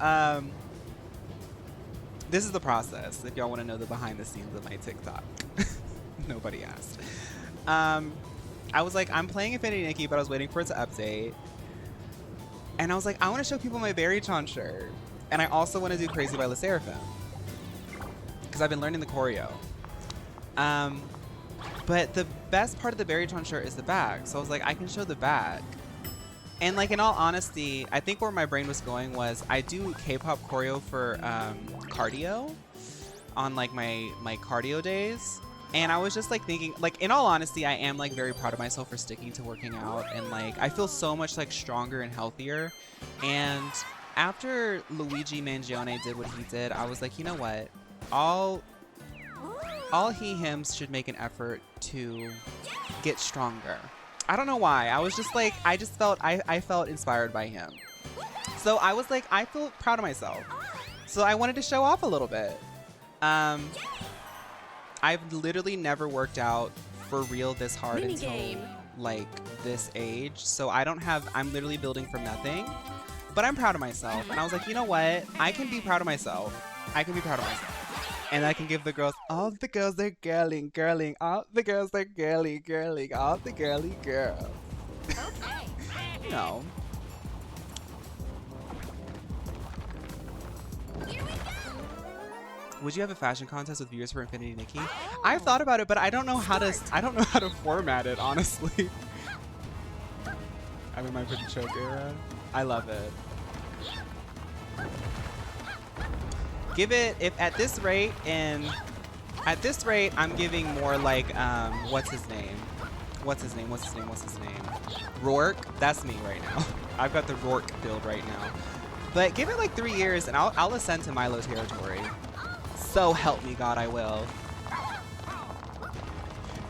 this is the process, if y'all want to know the behind the scenes of my TikTok. Nobody asked. I was like, I'm playing Infinity Nikki, but I was waiting for it to update. And I was like, I want to show people my Berrytron shirt. And I also want to do Crazy by Le Seraphim, because I've been learning the choreo. But the best part of the Berrytron shirt is the back. So I was like, I can show the back. And like, in all honesty, I think where my brain was going was I do K-pop choreo for cardio on like my cardio days. And I was just like thinking, like, in all honesty, I am like very proud of myself for sticking to working out. And like, I feel so much like stronger and healthier. And after Luigi Mangione did what he did, I was like, you know what? All he-hims should make an effort to get stronger. I don't know why. I was just like, I just felt, I felt inspired by him. So I was like, I feel proud of myself. So I wanted to show off a little bit. I've literally never worked out for real this hard until like this age. So I'm literally building from nothing, but I'm proud of myself. And I was like, you know what? I can be proud of myself. I can be proud of myself. And I can give the girls, all the girls, they're girling, girling. All the girls, they're girly, girling. All the girly girls. Okay. You know. Here we go. Would you have a fashion contest with viewers for Infinity Nikki? I've thought about it, but I don't know how to format it, honestly. I'm in my pretty choke era. I love it. Give it, if at this rate, I'm giving more like, what's his name? Rourke. That's me right now. I've got the Rourke build right now. But give it like 3 years and I'll ascend to Milo territory. So help me God, I will.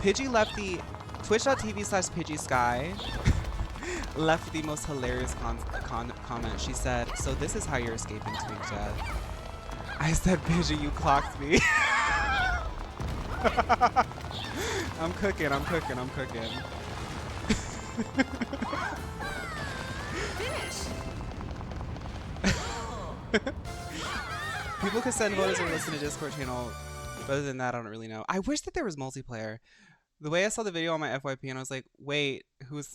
Pidgey left the twitch.tv/PidgeySky left the most hilarious comment. She said, so this is how you're escaping tweet death. I said, Pidgey, you clocked me. I'm cooking. Finish. People could send voters or listen to Discord channel. But other than that, I don't really know. I wish that there was multiplayer. The way I saw the video on my FYP and I was like, wait, who's...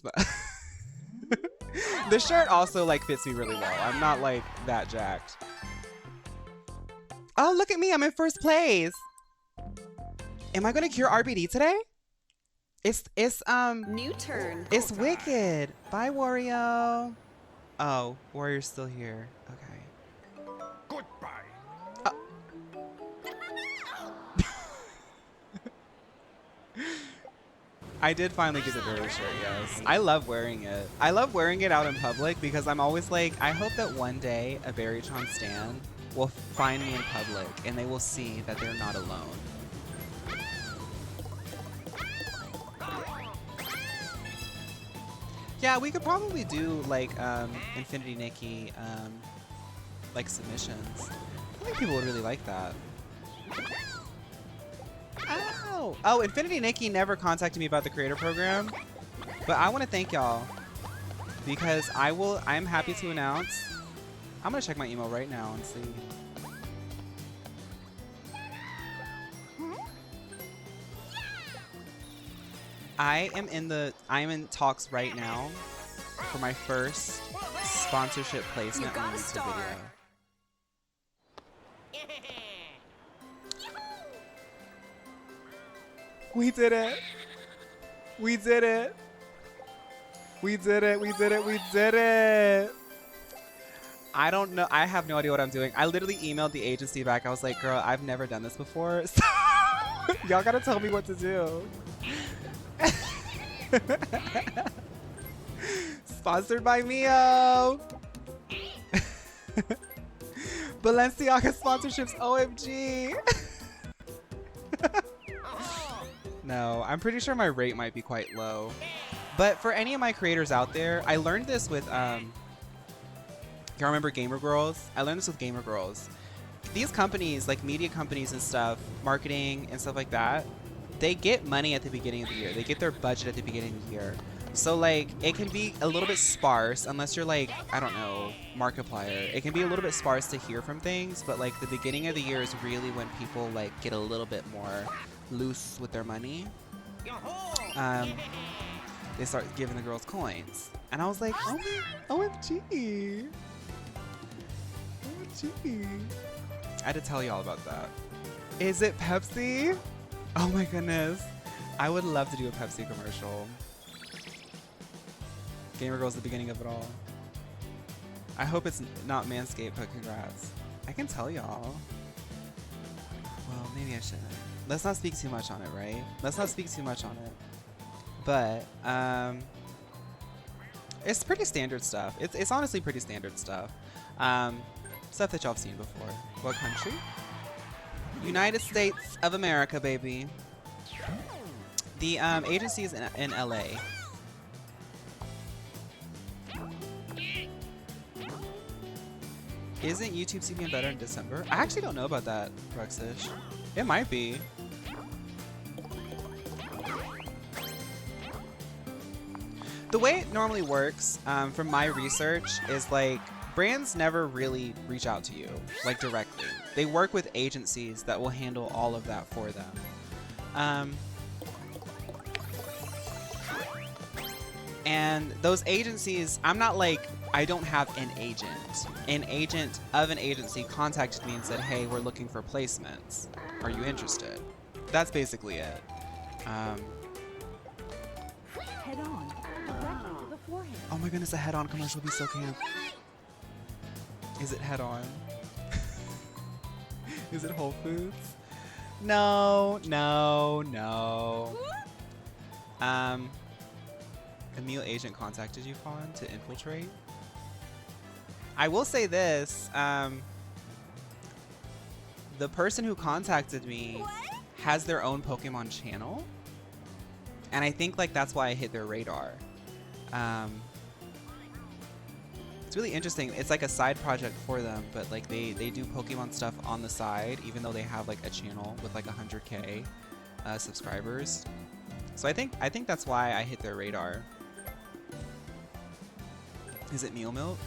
The shirt also like fits me really well. I'm not like that jacked. Oh, look at me. I'm in first place. Am I going to cure RBD today? It's New turn. It's Wicked. Bye, Wario. Oh, Wario's still here. Okay. Goodbye. I did finally get the Berry shirt, yes. I love wearing it. I love wearing it out in public because I'm always like, I hope that one day a Berrytron stan will find me in public and they will see that they're not alone. Yeah, we could probably do like Infinity Nikki like submissions. I think people would really like that. Ow! Oh, Infinity Nikki never contacted me about the creator program, but I want to thank y'all because I'm happy to announce. I'm gonna check my email right now and see. I am in talks right now for my first sponsorship placement on a YouTube video. We did it! We did it! We did it. We did it. We did it. I don't know. I have no idea what I'm doing. I literally emailed the agency back. I was like, girl, I've never done this before. So y'all gotta tell me what to do. Sponsored by Mio. Balenciaga sponsorships, OMG. No, I'm pretty sure my rate might be quite low. But for any of my creators out there, I learned this with, y'all remember Gamer Girls? I learned this with Gamer Girls. These companies, like media companies and stuff, marketing and stuff like that, they get money at the beginning of the year. They get their budget at the beginning of the year. So like, it can be a little bit sparse unless you're like, I don't know, Markiplier. It can be a little bit sparse to hear from things, but like the beginning of the year is really when people like get a little bit more loose with their money. They start giving the girls coins. And I was like, oh my, OMG. OMG. I had to tell y'all about that. Is it Pepsi? Oh my goodness. I would love to do a Pepsi commercial. Gamer Girl's the beginning of it all. I hope it's not Manscaped, but congrats. I can tell y'all. Well, maybe I shouldn't. Let's not speak too much on it, right? Let's not speak too much on it. But, it's pretty standard stuff. It's honestly pretty standard stuff. Stuff that y'all have seen before. What country? United States of America, baby. The agency is in LA. Isn't YouTube CPM better in December? I actually don't know about that, Rexish. It might be. The way it normally works, from my research, is like brands never really reach out to you, like directly. They work with agencies that will handle all of that for them. And those agencies, I'm not like, I don't have an agent. An agent of an agency contacted me and said, hey, we're looking for placements. Are you interested? That's basically it. Head on. Directly to the forehead. Oh my goodness, a head-on commercial would be so camp. Is it head-on? Is it Whole Foods? No, no, no. A meal agent contacted you, Fawn, to infiltrate? I will say this, the person who contacted me has their own Pokemon channel, and I think like that's why I hit their radar. It's really interesting. It's like a side project for them, but like they do Pokemon stuff on the side, even though they have like a channel with like 100K subscribers. So I think that's why I hit their radar. Is it Meal Milk?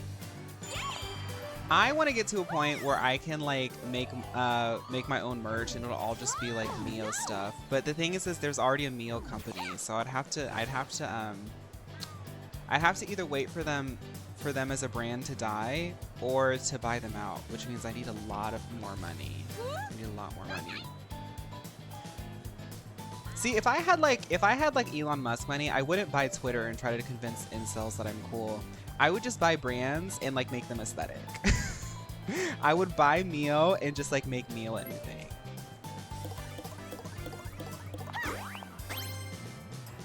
I want to get to a point where I can like make my own merch and it'll all just be like Mio stuff. But the thing is there's already a Mio company, so I'd have to either wait for them as a brand to die or to buy them out, which means I need a lot more money. I need a lot more money. See, if I had like Elon Musk money, I wouldn't buy Twitter and try to convince incels that I'm cool. I would just buy brands and like make them aesthetic. I would buy Mio and just like make Mio anything.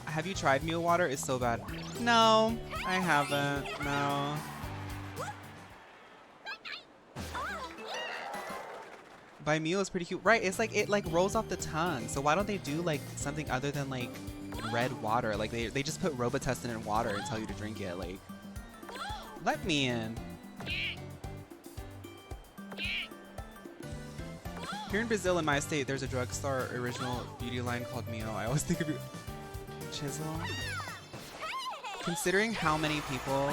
Have you tried Mio water? It's so bad. No, I haven't. No. By Mio is pretty cute. Right, it's like it like rolls off the tongue. So why don't they do like something other than like red water? Like they just put Robitussin in water and tell you to drink it. Like, let me in. Here in Brazil, in my state, there's a drugstore original beauty line called Mio. I always think of you. Chisel. Considering how many people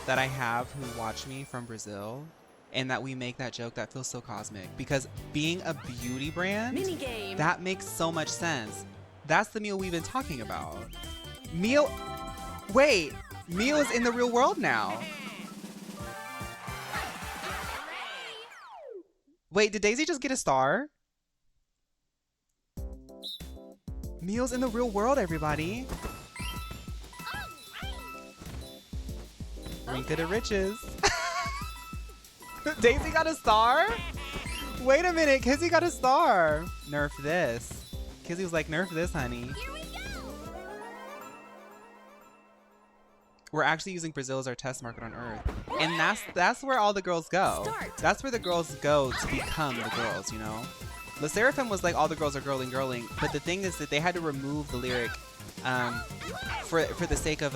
that I have who watch me from Brazil and that we make that joke, that feels so cosmic. Because being a beauty brand, Minigame. that makes so much sense. That's the Mio we've been talking about. Mio. Wait, Mio is in the real world now. Wait, did Daisy just get a star? Mio's in the real world, everybody. Rinka to riches. Daisy got a star? Wait a minute, Kizzy got a star. Nerf this. Kizzy was like, nerf this, honey. Here we go. We're actually using Brazil as our test market on Earth. And that's where all the girls go. Start. That's where the girls go to become the girls, you know? La Seraphim was like, all the girls are girling, girling. But the thing is that they had to remove the lyric for the sake of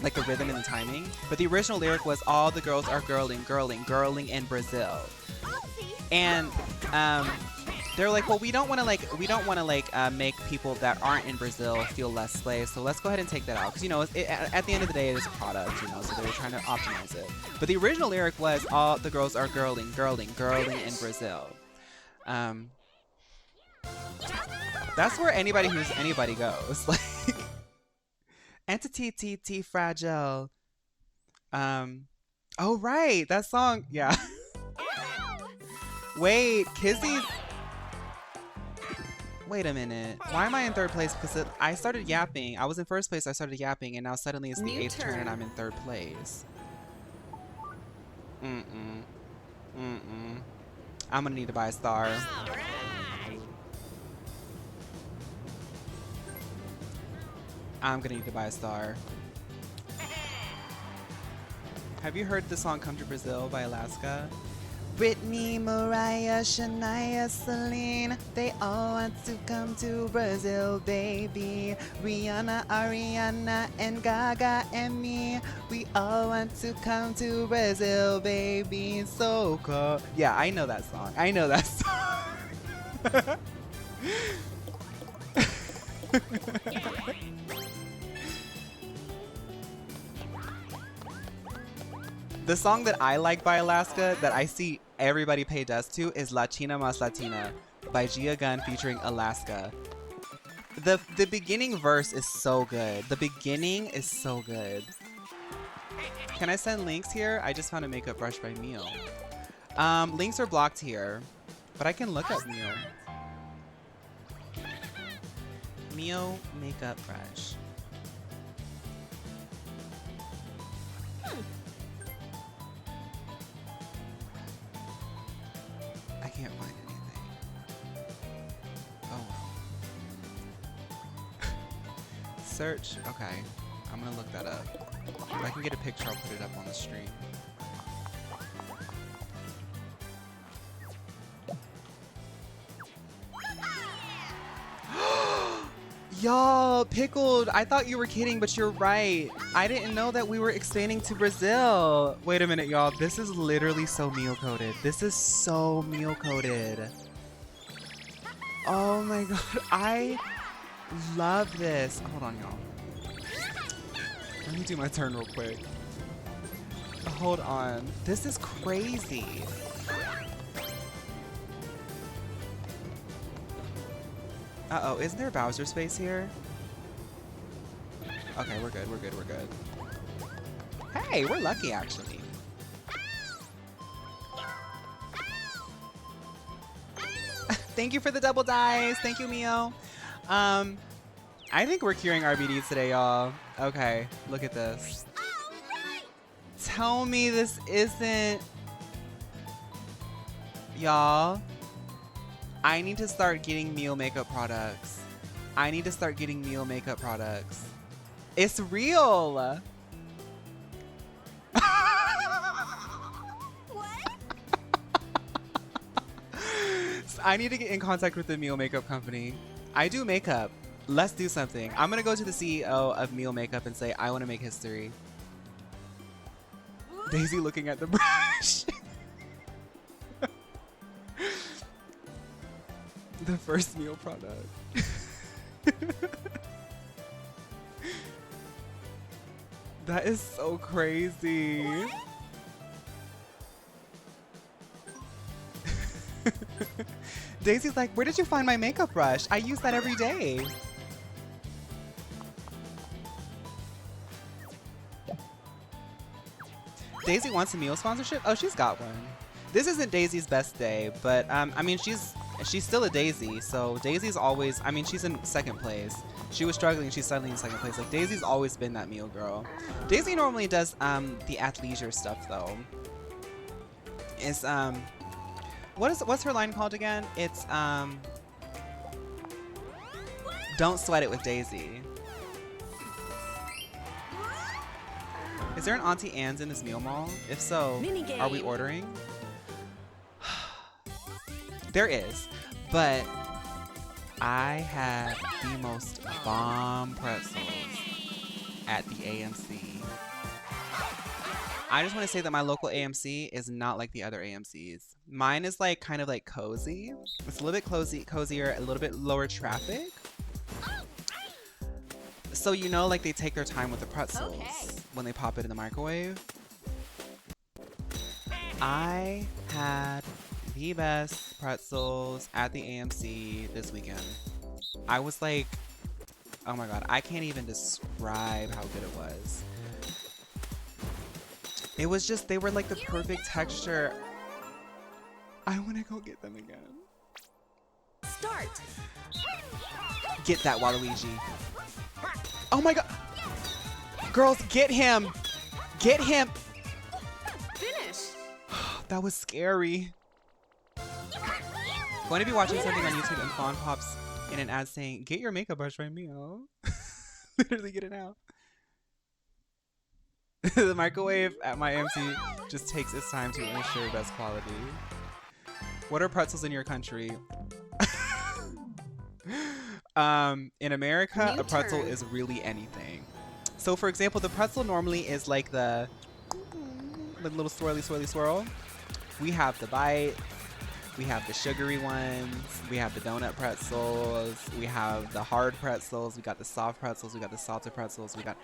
like the rhythm and the timing. But the original lyric was, all the girls are girling, girling, girling in Brazil. And they're like, well, we don't want to make people that aren't in Brazil feel less slaves, so let's go ahead and take that out, because you know at the end of the day it is a product, you know, so they were trying to optimize it. But the original lyric was, all the girls are girling, girling, girling in Brazil. That's where anybody who's anybody goes. Like, entity T fragile. Oh right, that song, yeah. Wait, Kizzy's. Wait a minute. Why am I in third place? Because I started yapping. I was in first place, I started yapping, and now suddenly it's the New 8th turn and turn. I'm in third place. Mm-mm. Mm-mm. I'm gonna need to buy a star. I'm gonna need to buy a star. Have you heard the song Come to Brazil by Alaska? Britney, Mariah, Shania, Celine, they all want to come to Brazil, baby. Rihanna, Ariana, and Gaga and me, we all want to come to Brazil, baby. So cool. Yeah, I know that song. I know that song. The song that I like by Alaska that I see everybody pay dust to is Latina Mas Latina by Gia Gunn featuring Alaska. The beginning verse is so good. The beginning is so good. Can I send links here? I just found a makeup brush by Mio. Links are blocked here, but I can look up Mio. Mio makeup brush. I can't find anything. Oh well. Search. Okay. I'm gonna look that up. If I can get a picture, I'll put it up on the stream. Y'all, Pickled, I thought you were kidding, but you're right. I didn't know that we were expanding to Brazil. Wait a minute, y'all. This is literally so meal coded. This is so meal coded. Oh my god, I love this. Hold on, y'all. Let me do my turn real quick. Hold on. This is crazy. Uh-oh, isn't there Bowser space here? Okay, we're good, we're good, we're good. Hey, we're lucky, actually. Thank you for the double dice. Thank you, Mio. I think we're curing RBDs today, y'all. Okay, look at this. Tell me this isn't... Y'all. I need to start getting Mio makeup products. I need to start getting Mio makeup products. It's real. What? I need to get in contact with the Mio makeup company. I do makeup. Let's do something. I'm gonna go to the CEO of Mio Makeup and say, I want to make history. Daisy looking at the brush. The first Mio product. That is so crazy. Daisy's like, where did you find my makeup brush? I use that every day. Daisy wants a Mio sponsorship? Oh, she's got one. This isn't Daisy's best day, but I mean, she's She's still a Daisy, so Daisy's always, I mean, she's in second place. She was struggling, she's suddenly in second place. Like, Daisy's always been that meal girl. Daisy normally does the athleisure stuff though. It's what's her line called again? It's don't sweat it with Daisy. Is there an Auntie Anne's in this meal mall? If so, are we ordering? There is, but I had the most bomb pretzels at the AMC. I just want to say that my local AMC is not like the other AMCs. Mine is like kind of like cozy. It's a little bit cozier, a little bit lower traffic. So you know, like they take their time with the pretzels when they pop it in the microwave. I had the best pretzels at the AMC this weekend. I was like, oh my god, I can't even describe how good it was. It was just, they were like the perfect texture. I want to go get them again. Start. Get that, Waluigi. Oh my god. Girls, get him. Get him. Finish. That was scary. Going to be watching something on YouTube and Fawn pops in an ad saying, get your makeup brush right meal. Literally get it out. The microwave at my MC just takes its time to ensure best quality. What are pretzels in your country? In America, a pretzel is really anything. So for example, the pretzel normally is like the little swirly swirl. We have the bite. We have the sugary ones. We have the donut pretzels. We have the hard pretzels. We got the soft pretzels. We got the salted pretzels. We got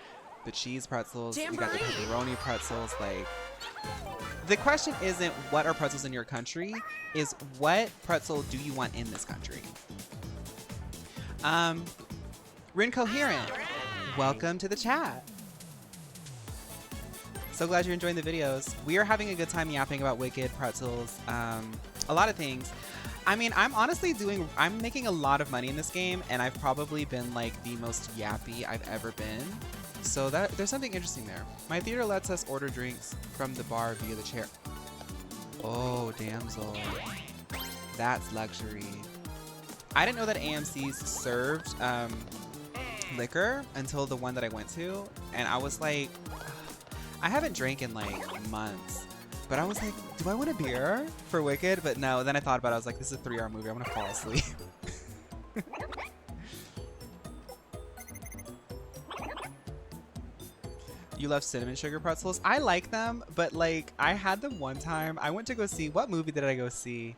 the cheese pretzels. We got the pepperoni pretzels. Like, the question isn't what are pretzels in your country, is what pretzel do you want in this country? Rin Coherent, welcome to the chat. So glad you're enjoying the videos. We are having a good time yapping about Wicked, pretzels, a lot of things. I mean, I'm making a lot of money in this game, and I've probably been like the most yappy I've ever been. So there's something interesting there. My theater lets us order drinks from the bar via the chair. Oh, damsel. That's luxury. I didn't know that AMC's served liquor until the one that I went to, and I was like, I haven't drank in like months, but I was like, do I want a beer for Wicked? But no, then I thought about it, I was like, this is a 3-hour movie, I'm gonna fall asleep. You love cinnamon sugar pretzels? I like them, but like I had them one time. I went to go see, what movie did I go see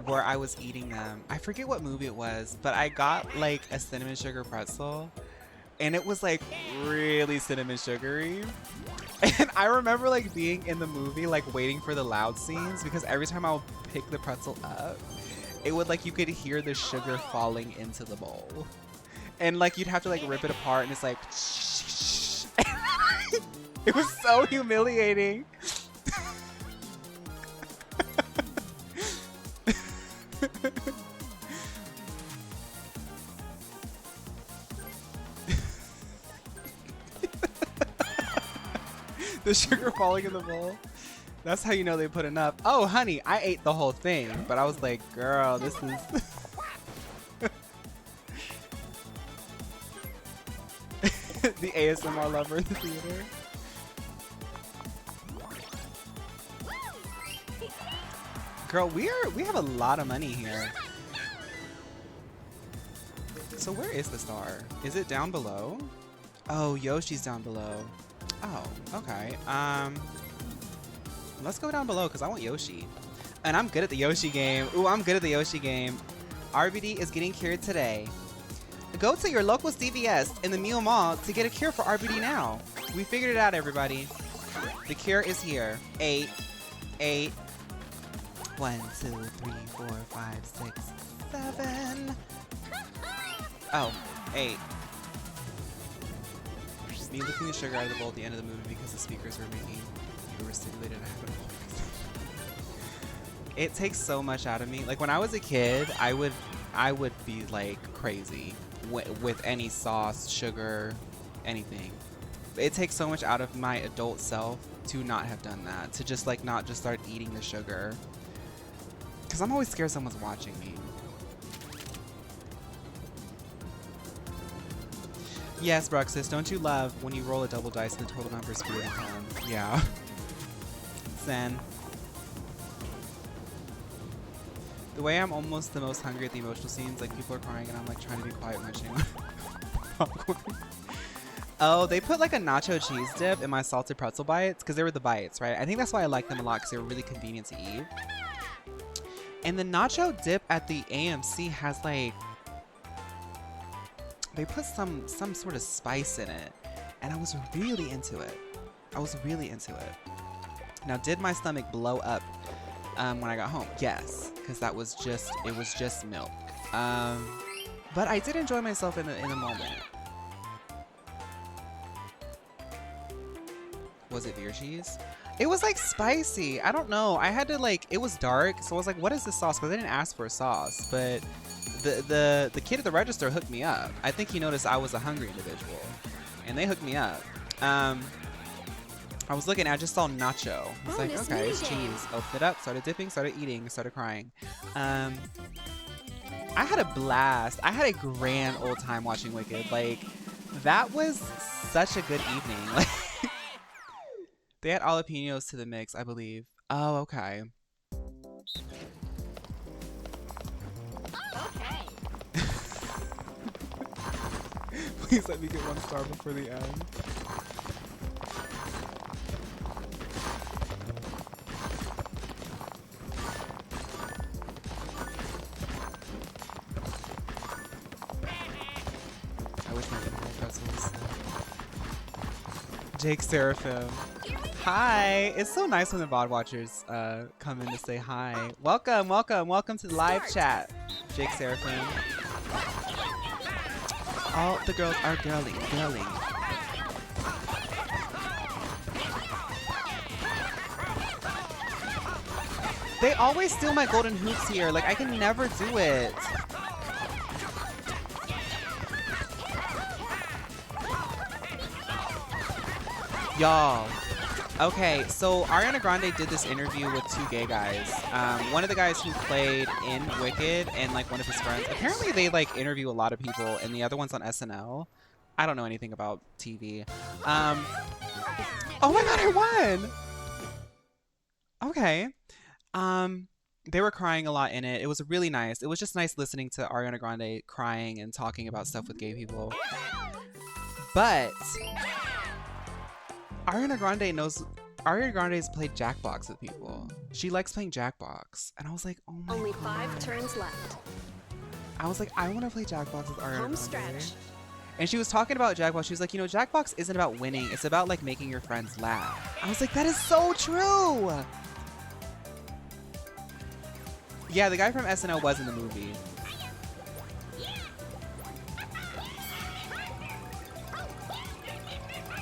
where I was eating them? I forget what movie it was, but I got like a cinnamon sugar pretzel and it was like really cinnamon sugary. And I remember like being in the movie, like waiting for the loud scenes, because every time I would pick the pretzel up, it would like, you could hear the sugar falling into the bowl. And like you'd have to like rip it apart and it's like, it was so humiliating. The sugar falling in the bowl. That's how you know they put enough. Oh, honey, I ate the whole thing, but I was like, girl, this is... The ASMR lover in the theater. Girl, we have a lot of money here. So where is the star? Is it down below? Oh, Yoshi's down below. Oh, okay. Let's go down below because I want Yoshi. And I'm good at the Yoshi game. Ooh, I'm good at the Yoshi game. RBD is getting cured today. Go to your local CVS in the Meal Mall to get a cure for RBD now. We figured it out, everybody. The cure is here. 8, 8. 1, 2, 3, 4, 5, 6, 7. Oh, 8. Me lifting the sugar out of the bowl at the end of the movie because the speakers were making you were stimulated. It takes so much out of me. Like when I was a kid, I would be like crazy with any sauce, sugar, anything. It takes so much out of my adult self to not have done that, to just like not just start eating the sugar. Because I'm always scared someone's watching me. Yes, Bruxus, don't you love when you roll a double dice and the total number is 3 and 10? Yeah. Zen. The way I'm almost the most hungry at the emotional scenes, like people are crying and I'm like trying to be quiet munching popcorn. Oh, they put like a nacho cheese dip in my salted pretzel bites because they were the bites, right? I think that's why I like them a lot because they were really convenient to eat. And the nacho dip at the AMC has like, they put some sort of spice in it, and I was really into it. I was really into it. Now, did my stomach blow up when I got home? Yes, because it was just milk. But I did enjoy myself in a moment. Was it beer cheese? It was like spicy. I don't know. I had to like, it was dark, so I was like, what is this sauce? Because I didn't ask for a sauce, but the kid at the register hooked me up. I think he noticed I was a hungry individual, and they hooked me up. I was looking, I just saw nacho. I was like, okay, it's cheese. Opened it up, started dipping, started eating, started crying. I had a blast. I had a grand old time watching Wicked. Like, that was such a good evening. Like, they had jalapenos to the mix, I believe. Oh, okay. Please let me get 1 star before the end. I wish my little pretzels. Jake Seraphim. Hi! It's so nice when the VOD watchers come in to say hi. Welcome, welcome, welcome to the live chat, Jake Seraphim. All the girls are girling. They always steal my golden hoops here. Like, I can never do it. Y'all. Okay, so Ariana Grande did this interview with 2 gay guys. One of the guys who played in Wicked and like one of his friends. Apparently they like interview a lot of people, and the other one's on SNL. I don't know anything about TV. Oh my god, I won! Okay. They were crying a lot in it. It was really nice. It was just nice listening to Ariana Grande crying and talking about stuff with gay people. But Ariana Grande's played Jackbox with people. She likes playing Jackbox. And I was like, oh my god. Only 5 turns left. I was like, I want to play Jackbox with Ariana Home Grande. stretch. And she was talking about Jackbox. She was like, you know, Jackbox isn't about winning. It's about like making your friends laugh. I was like, that is so true. Yeah, the guy from SNL was in the movie.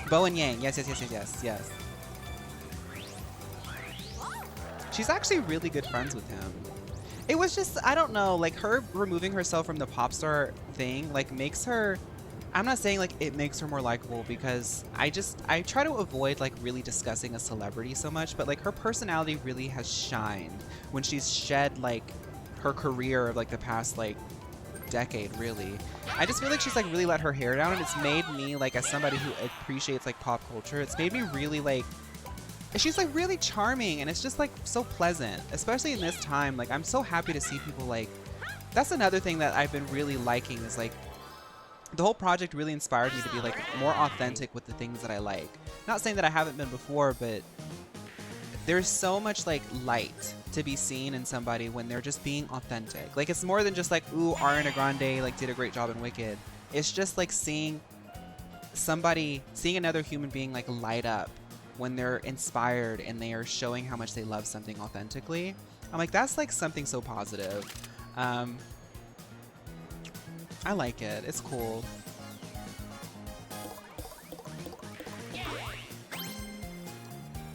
Bowen Yang. Yes. She's actually really good friends with him. It was just, I don't know, like her removing herself from the pop star thing, like makes her, I'm not saying like it makes her more likable because I try to avoid like really discussing a celebrity so much, but like her personality really has shined when she's shed like her career of like the past like decade, really. I just feel like she's like really let her hair down, and it's made me like, as somebody who appreciates like pop culture, it's made me really like, she's like really charming, and it's just like so pleasant, especially in this time. Like, I'm so happy to see people like, that's another thing that I've been really liking, is like the whole project really inspired me to be like more authentic with the things that I like. Not saying that I haven't been before, but there's so much like light to be seen in somebody when they're just being authentic. Like, it's more than just like, ooh, Ariana Grande like did a great job in Wicked. It's just like seeing another human being like light up when they're inspired and they are showing how much they love something authentically. I'm like, that's like something so positive. I like it. It's cool.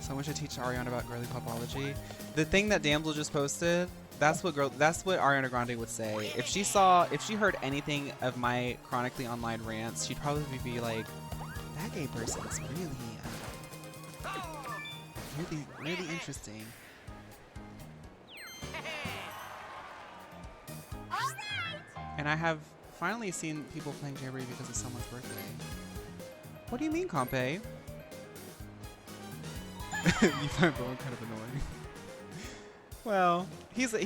Someone should teach Ariana about girly popology. The thing that Damsel just posted, that's what Ariana Grande would say. If she heard anything of my chronically online rants, she'd probably be like, that gay person is really interesting. And I have finally seen people playing Jamboree because of someone's birthday. What do you mean, Compe? You find Bowen kind of annoying. Well, he's a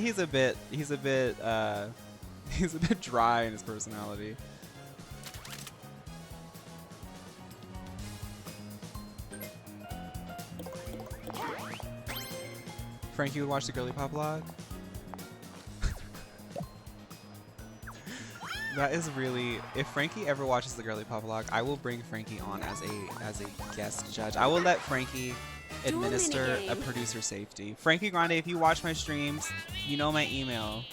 bit dry in his personality. Frankie would watch the Girly Pop vlog. That is really, if Frankie ever watches the Girly Pop vlog, I will bring Frankie on as a guest judge. I will let Frankie administer a producer safety. Frankie Grande, if you watch my streams, you know my email.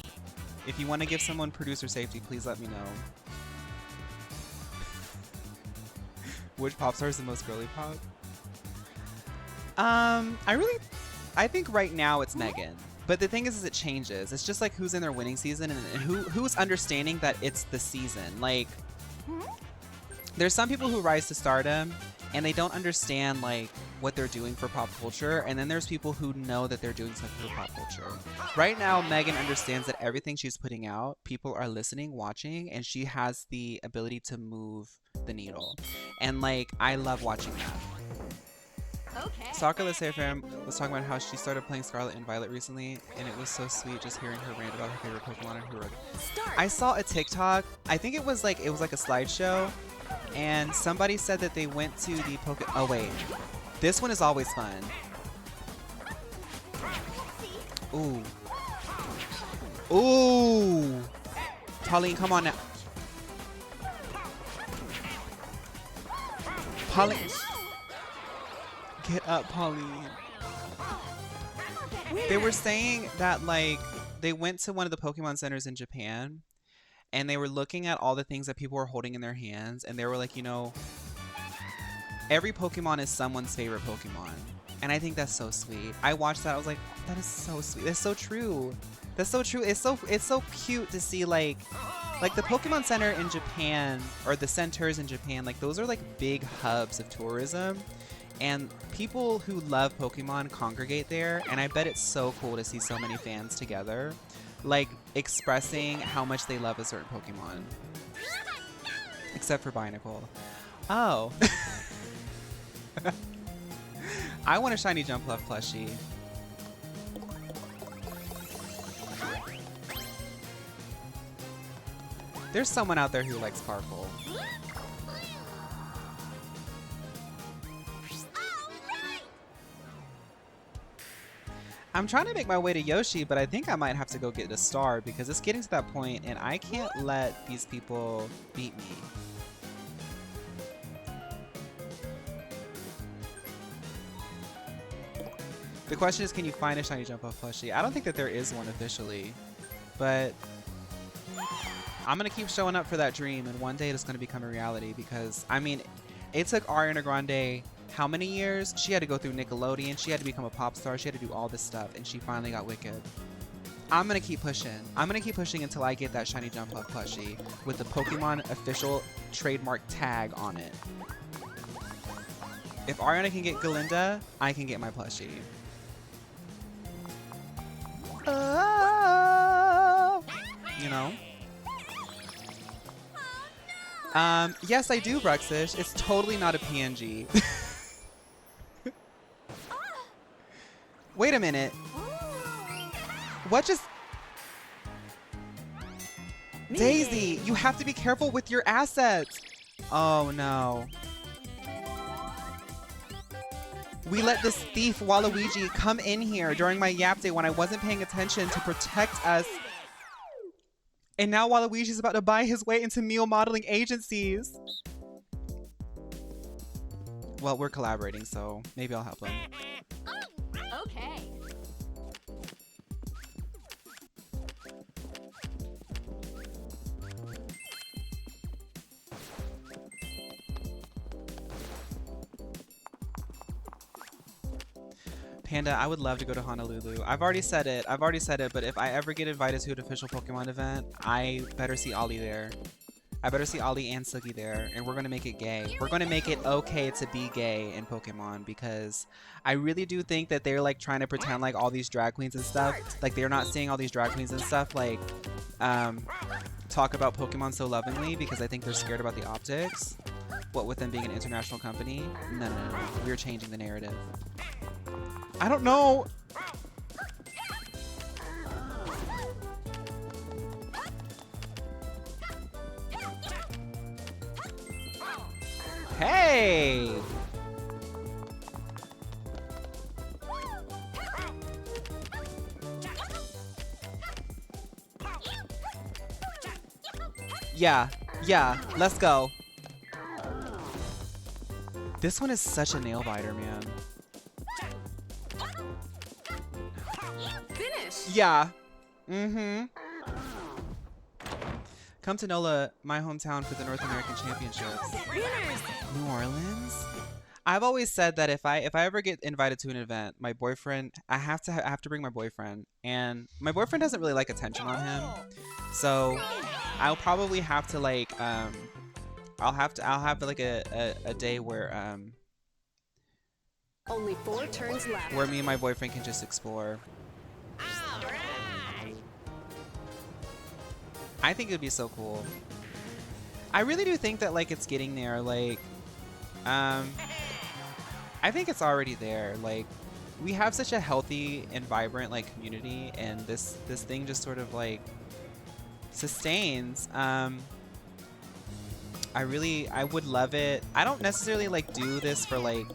If you want to give someone producer safety, please let me know. Which pop star is the most girly pop? I think right now it's Megan. But the thing is it changes. It's just like who's in their winning season and who's understanding that it's the season. Like, there's some people who rise to stardom and they don't understand like what they're doing for pop culture, and then there's people who know that they're doing something for pop culture. Right now, Megan understands that everything she's putting out, people are listening, watching, and she has the ability to move the needle. And like, I love watching that. Okay. Soccerless AFM was talking about how she started playing Scarlet and Violet recently, and it was so sweet just hearing her rant about her favorite Pokemon and who wrote it. I saw a TikTok, I think it was like a slideshow, and somebody said that they went to the oh wait, this one is always fun. Ooh. Ooh. Pauline, come on now. Pauline. Get up, Pauline. They were saying that like they went to one of the Pokemon centers in Japan and they were looking at all the things that people were holding in their hands, and they were like, you know, every Pokemon is someone's favorite Pokemon. And I think that's so sweet. I watched that, I was like, that is so sweet. That's so true. That's so true. It's so cute to see like the Pokemon Center in Japan, or the centers in Japan, like those are like big hubs of tourism. And people who love Pokemon congregate there, and I bet it's so cool to see so many fans together, like expressing how much they love a certain Pokemon. Except for Binacle. Oh. I want a shiny Jumpluff plushie. There's someone out there who likes Sparkle. I'm trying to make my way to Yoshi, but I think I might have to go get a star because it's getting to that point and I can't let these people beat me. The question is, can you find a shiny Jumpluff plushie? I don't think that there is one officially, but I'm gonna keep showing up for that dream, and one day it's gonna become a reality because, I mean, it took Ariana Grande how many years? She had to go through Nickelodeon, she had to become a pop star, she had to do all this stuff, and she finally got Wicked. I'm gonna keep pushing. I'm gonna keep pushing until I get that shiny Jumpluff plushie with the Pokemon official trademark tag on it. If Ariana can get Galinda, I can get my plushie. Oh, you know? Yes, I do, Bruxish. It's totally not a PNG. Wait a minute. What just... Daisy, you have to be careful with your assets. Oh, no. We let this thief, Waluigi, come in here during my Yap Day when I wasn't paying attention to protect us. And now Waluigi's about to buy his way into meal modeling agencies. Well, we're collaborating, so maybe I'll help him. Okay. Panda, I would love to go to Honolulu. I've already said it, but if I ever get invited to an official Pokemon event, I better see Ollie there. I better see Ollie and Sugi there, and we're gonna make it gay. We're gonna make it okay to be gay in Pokemon, because I really do think that they're like trying to pretend like all these drag queens and stuff, like they're not seeing all these drag queens and stuff like talk about Pokemon so lovingly because I think they're scared about the optics. What with them being an international company? No. We're changing the narrative. I don't know. Hey! Yeah, let's go. This one is such a nail biter, man. Finish. Yeah. Come to NOLA, my hometown, for the North American Championships. Winners. New Orleans? I've always said that if I ever get invited to an event, my boyfriend, I have to bring my boyfriend, and my boyfriend doesn't really like attention on him, so I'll probably have to like I'll have like a day where Only 4 turns left. where me and my boyfriend can just explore. I think it'd be so cool. I really do think that like it's getting there. Like, I think it's already there. Like, we have such a healthy and vibrant like community, and this thing just sort of like sustains. I would love it. I don't necessarily like do this for like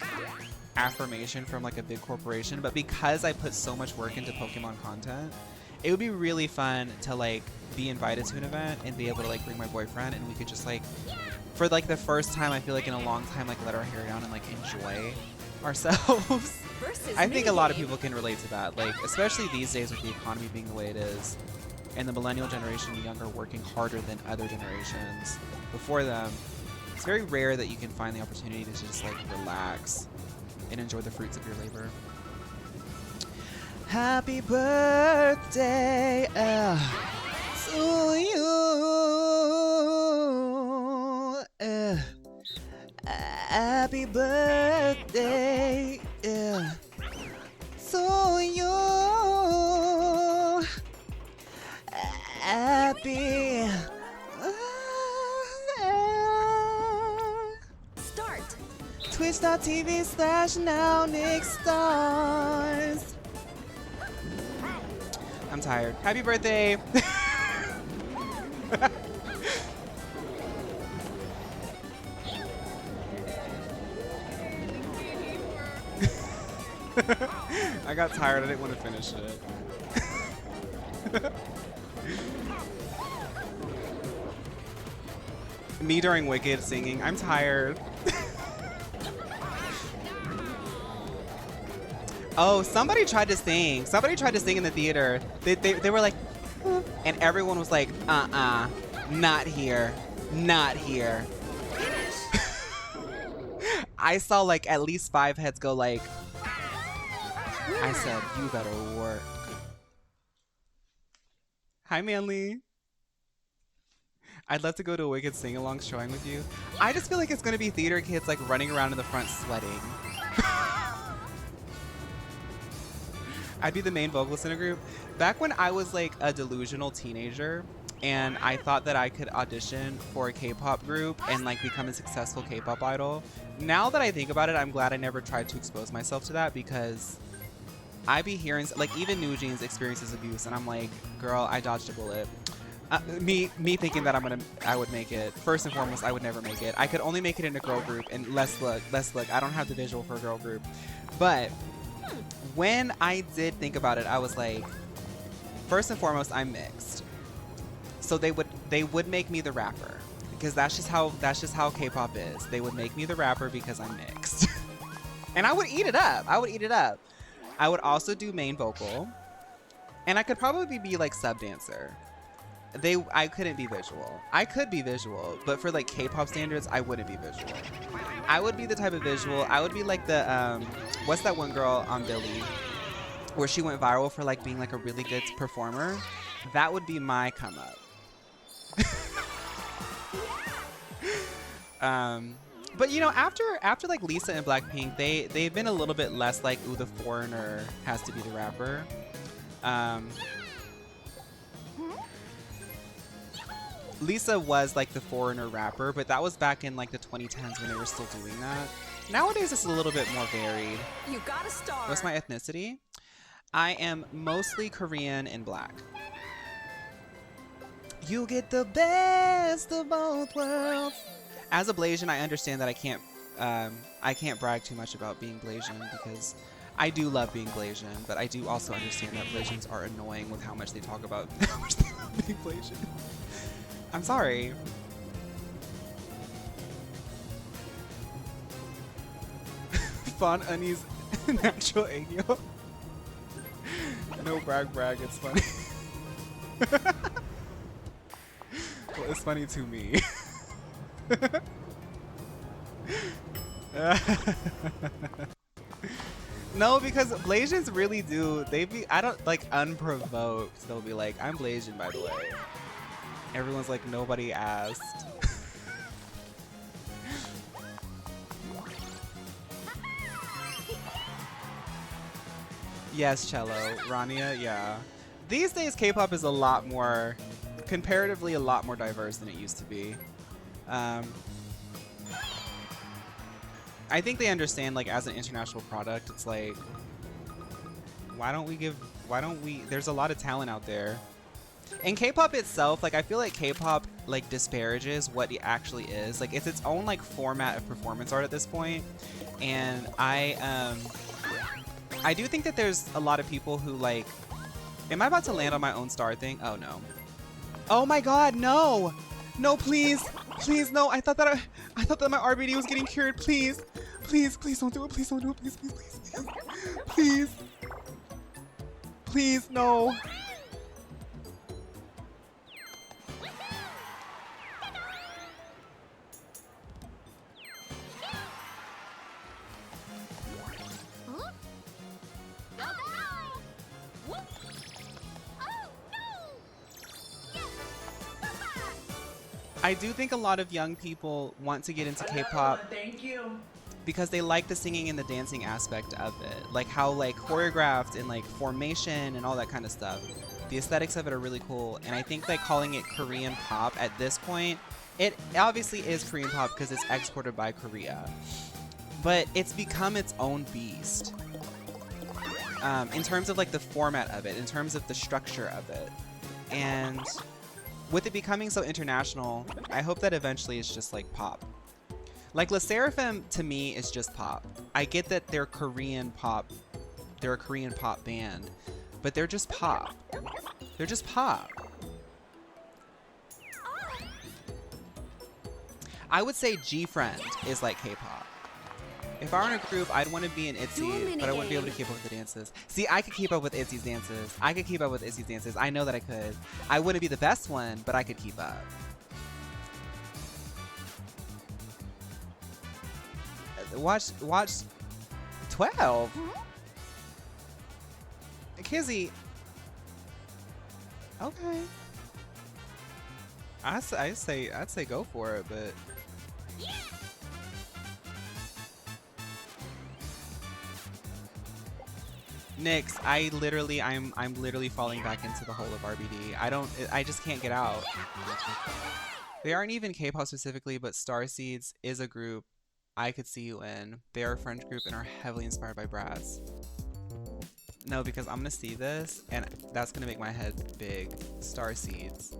affirmation from like a big corporation, but because I put so much work into Pokemon content, it would be really fun to like be invited to an event and be able to like bring my boyfriend, and we could just like, for like the first time I feel like in a long time, like let our hair down and like enjoy ourselves. I think a lot of people can relate to that, like especially these days with the economy being the way it is, and the millennial generation and younger working harder than other generations before them. It's very rare that you can find the opportunity to just like relax and enjoy the fruits of your labor. Happy birthday to you. Happy birthday to you. Happy Start. Twitch.tv/NowNickStars. I'm tired. Happy birthday. I got tired. I didn't want to finish it. Me during Wicked singing. I'm tired. Oh, somebody tried to sing. Somebody tried to sing in the theater. They were like, and everyone was like, not here. Not here. I saw like at least 5 heads go like, I said, you better work. Hi, Manly. I'd love to go to a Wicked sing-along showing with you. I just feel like it's gonna be theater kids like running around in the front sweating. I'd be the main vocalist in a group. Back when I was like a delusional teenager and I thought that I could audition for a K-pop group and like become a successful K-pop idol. Now that I think about it, I'm glad I never tried to expose myself to that, because I be hearing like even New Jeans experiences abuse and I'm like, girl, I dodged a bullet. Me thinking that I would make it. First and foremost, I would never make it. I could only make it in a girl group, and let's look, I don't have the visual for a girl group. But when I did think about it, I was like, first and foremost, I'm mixed. So they would make me the rapper, because that's just how K-pop is. They would make me the rapper because I'm mixed. And I would eat it up. I would also do main vocal, and I could probably be like sub dancer. I couldn't be visual. I could be visual, but for like K-pop standards, I wouldn't be visual. I would be the type of visual. I would be like the what's that one girl on Billy, where she went viral for like being like a really good performer. That would be my come up. But you know, after like Lisa and Blackpink, they've been a little bit less like, ooh, the foreigner has to be the rapper. Lisa was like the foreigner rapper, but that was back in like the 2010s when they were still doing that. Nowadays it's a little bit more varied. You got a star. What's my ethnicity? I am mostly Korean and black. You get the best of both worlds. As a Blasian, I understand that I can't brag too much about being Blasian because I do love being Blasian, but I do also understand that Blasians are annoying with how much they talk about how much they love being Blasian. I'm sorry. Fun Unny's natural Aegyo. No brag, it's funny. Well, it's funny to me. No, because Blasians really do. I don't like unprovoked. They'll be like, I'm Blasian, by the way. Everyone's like, nobody asked. Yes, Cello. Rania, yeah. These days, K-pop is comparatively a lot more diverse than it used to be. I think they understand, like, as an international product, it's like, there's a lot of talent out there. And K-pop itself, like, I feel like K-pop, like, disparages what it actually is. Like, it's its own, like, format of performance art at this point. And I do think that there's a lot of people who, like, am I about to land on my own star thing? Oh, no. Oh my god, no! No, please! Please, no! I thought that my RBD was getting cured. Please! Please, please don't do it. Please don't do it. Please, please, please, please. Please. Please, no. I do think a lot of young people want to get into K-pop. Thank you. Because they like the singing and the dancing aspect of it. Like how like choreographed and like formation and all that kind of stuff. The aesthetics of it are really cool. And I think like calling it Korean pop at this point, it obviously is Korean pop because it's exported by Korea. But it's become its own beast. In terms of like the format of it, in terms of the structure of it. And with it becoming so international, I hope that eventually it's just like pop. Like LE SSERAFIM to me is just pop. I get that they're Korean pop. They're a Korean pop band, but they're just pop. They're just pop. I would say G-Friend is like K-pop. If I were in a group, I'd want to be an ITZY, but I wouldn't be able to keep up with the dances. See, I could keep up with ITZY's dances. I could keep up with ITZY's dances. I know that I could. I wouldn't be the best one, but I could keep up. Watch 12. Kizzy. Okay. I'd say go for it, but Nyx, I'm literally falling back into the hole of RBD. I just can't get out. They aren't even K-pop specifically, but Starseeds is a group I could see you in. They are a French group and are heavily inspired by Bratz. No, because I'm gonna see this and that's gonna make my head big. Starseeds.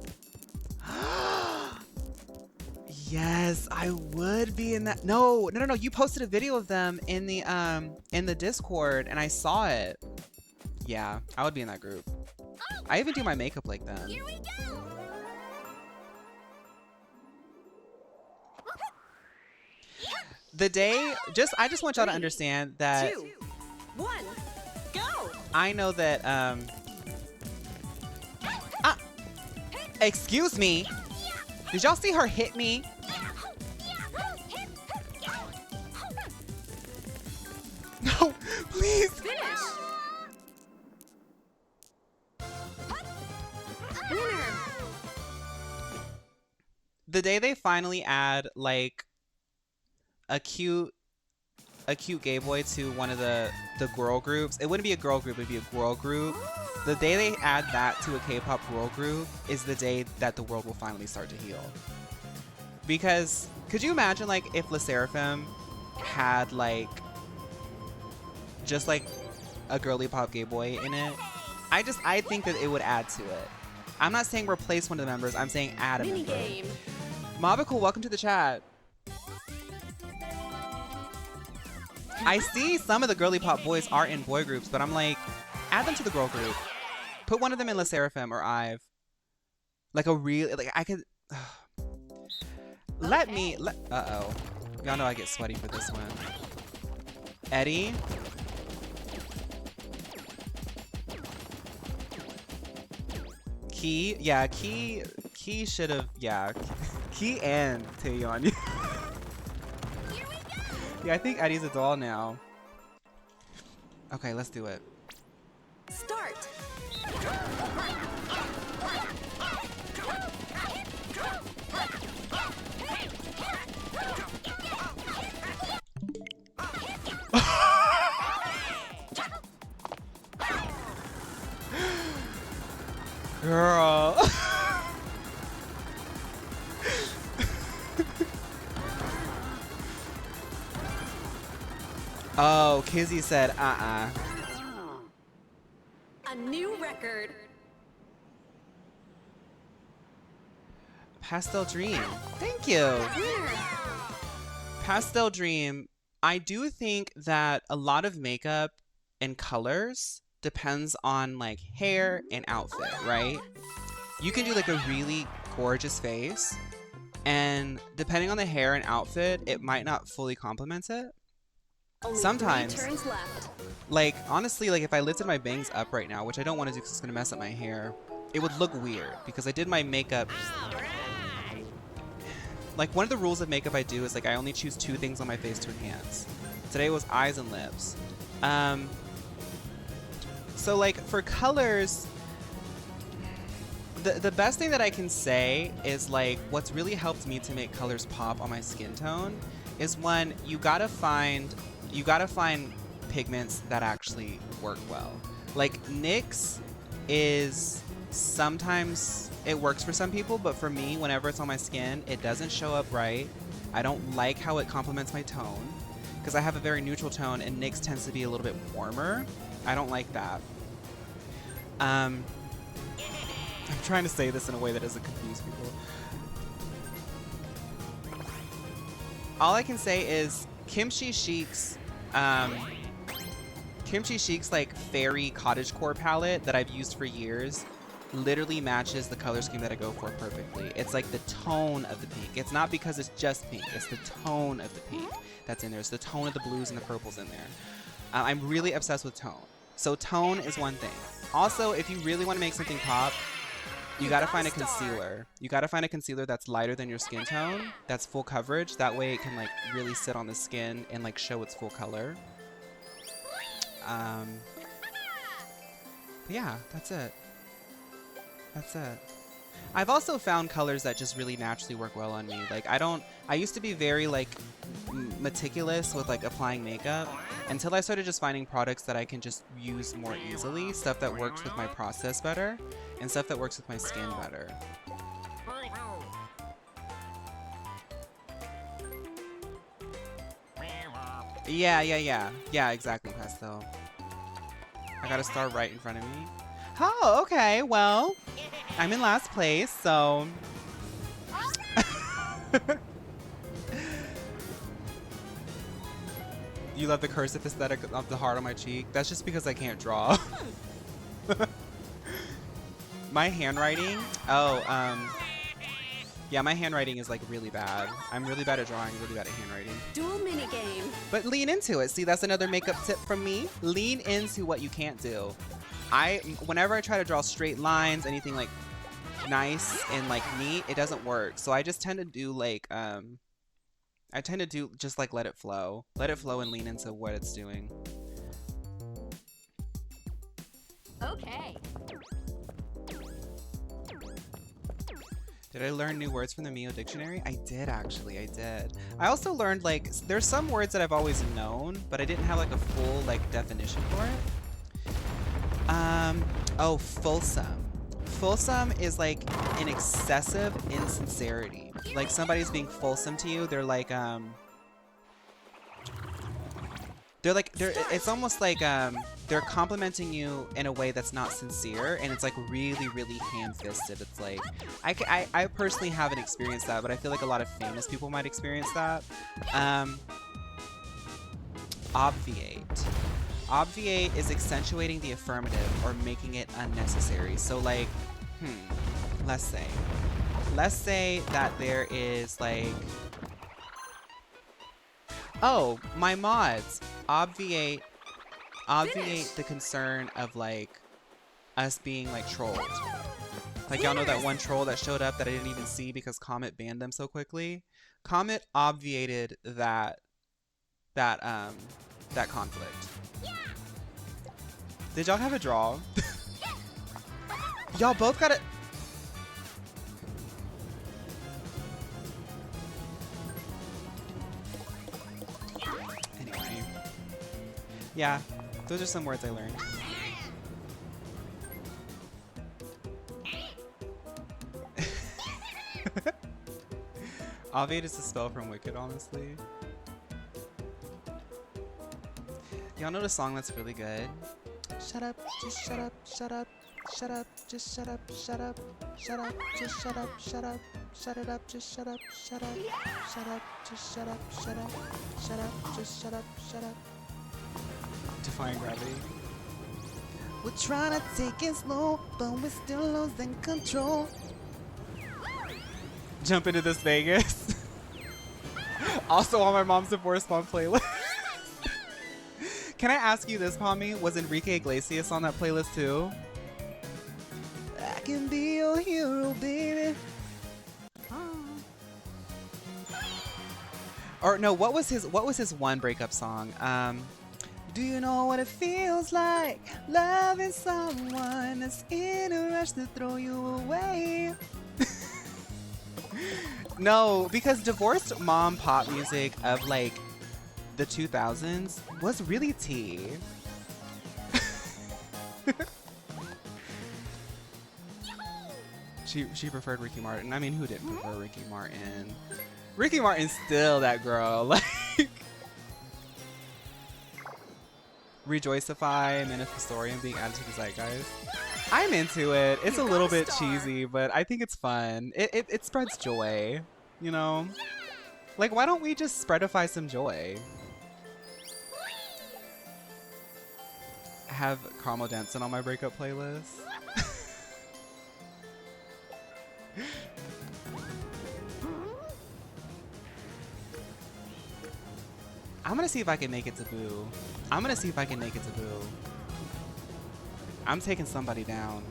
Yes, I would be in that. No. You posted a video of them in the Discord and I saw it. Yeah, I would be in that group. I even do my makeup like them. Here we go. The day, I just want y'all to understand that 2, 1, go. I know that Excuse me. Did y'all see her hit me? No, please. Finish. The day they finally add like a cute gay boy to one of the girl groups, it wouldn't be a girl group, it'd be a girl group. The day they add that to a K-pop girl group is the day that the world will finally start to heal. Because could you imagine like if LE SSERAFIM had like just like a girly pop gay boy in it? I think that it would add to it. I'm not saying replace one of the members, I'm saying add a Mini member. game. Mabacool, welcome to the chat. I see some of the girly pop boys are in boy groups, but I'm like, add them to the girl group. Put one of them in LE SSERAFIM or IVE. Like a real, like I could. Uh-oh. Y'all know I get sweaty for this one. Eddie. Key. Yeah, Key should have, yeah. Key and Taeyeon. Yeah, I think Eddie's a doll now. Okay, let's do it. Start. Girl. Oh, Kizzy said, A new record. Pastel Dream. Thank you. Pastel Dream. I do think that a lot of makeup and colors depends on like hair and outfit, right? You can do like a really gorgeous face, and depending on the hair and outfit, it might not fully complement it. Only Sometimes. 3 turns left. Like, honestly, like if I lifted my bangs up right now, which I don't want to do because it's going to mess up my hair, it would look weird because I did my makeup. Like, one of the rules of makeup I do is like I only choose 2 things on my face to enhance. Today was eyes and lips. So like for colors, the best thing that I can say is like what's really helped me to make colors pop on my skin tone is one, you gotta find pigments that actually work well. Like NYX is sometimes it works for some people, but for me, whenever it's on my skin, it doesn't show up right. I don't like how it complements my tone because I have a very neutral tone and NYX tends to be a little bit warmer. I don't like that. I'm trying to say this in a way that doesn't confuse people. All I can say is Kimchi Chic's like fairy cottagecore palette that I've used for years literally matches the color scheme that I go for perfectly. It's like the tone of the pink. It's not because it's just pink. It's the tone of the pink that's in there. It's the tone of the blues and the purples in there. I'm really obsessed with tone. So tone is one thing. Also, if you really want to make something pop, you gotta find a concealer. You gotta find a concealer that's lighter than your skin tone, that's full coverage. That way it can like really sit on the skin and like show its full color. But yeah, that's it. That's it. I've also found colors that just really naturally work well on me. Like I used to be very like meticulous with like applying makeup until I started just finding products that I can just use more easily, stuff that works with my process better and stuff that works with my skin better. Yeah, exactly, Pastel. I got a star right in front of me. Oh, okay, well, I'm in last place, so... You love the cursive aesthetic of the heart on my cheek? That's just because I can't draw. My handwriting? Yeah, my handwriting is like really bad. I'm really bad at drawing, really bad at handwriting. Dual minigame. But lean into it. See, that's another makeup tip from me. Lean into what you can't do. Whenever I try to draw straight lines, anything like nice and like neat, it doesn't work. So I just tend to do like I tend to do just like let it flow and lean into what it's doing. Okay. Did I learn new words from the Mio dictionary? I did, actually. I did. I also learned, like, there's some words that I've always known, but I didn't have, like, a full, like, definition for it. Oh, fulsome. Fulsome is, like, an excessive insincerity. Like, somebody's being fulsome to you. They're like, it's almost like they're complimenting you in a way that's not sincere, and it's like really, really ham-fisted. It's like I personally haven't experienced that, but I feel like a lot of famous people might experience that. Obviate. Obviate is accentuating the affirmative or making it unnecessary. So like, let's say that there is like, oh, my mods obviate the concern of like us being like trolled. Like y'all know that one troll that showed up that I didn't even see because Comet banned them so quickly. Comet obviated that conflict. Did y'all have a draw? Y'all both got it. Anyway. Yeah, those are some words I learned. Obviate is the spell from Wicked, honestly. Y'all know the song that's really good? Shut up, just shut up, shut up, shut up, just shut up, shut up, shut up, just shut up, shut up, shut it up, just shut up, shut up, shut up, just shut up, shut up, shut up, just shut up, shut up. Defying gravity. We're trying to take it slow, but we're still losing control. Jump into this Vegas. Also on my mom's divorce mom playlist. Can I ask you this, Pommy? Was Enrique Iglesias on that playlist too? I can be your hero, baby. Or no, what was his one breakup song? Do you know what it feels like loving someone that's in a rush to throw you away? No, because divorced mom pop music of like the 2000s was really tea. She preferred Ricky Martin. I mean, who didn't prefer Ricky Martin? Ricky Martin's still that girl. Like Rejoicify, Manifestorium being added to the zeitgeist. I'm into it. It's a little bit cheesy, but I think it's fun. It spreads joy, you know? Like, why don't we just spreadify some joy? Have Carmel dancing on my breakup playlist. I'm gonna see if I can make it to Boo. I'm gonna see if I can make it to Boo. I'm taking somebody down.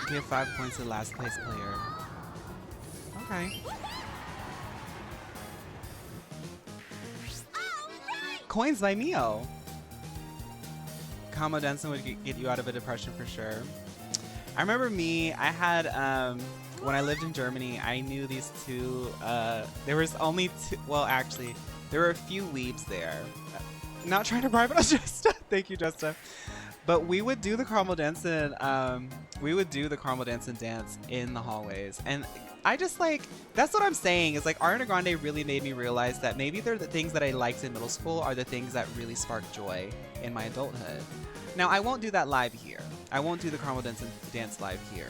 Give 5 points to the last place player. Okay. Coins by Mio. Combo dancing would get you out of a depression for sure. I remember I had, when I lived in Germany, I knew these two, there was only two, well actually, there were a few weebs there. Not trying to bribe us, Justa. Thank you, Justa. But we would do the caramel dancing, dance in the hallways. And I just like, that's what I'm saying, is like Ariana Grande really made me realize that maybe they're the things that I liked in middle school are the things that really spark joy in my adulthood. Now, I won't do that live here. I won't do the caramel dance live here.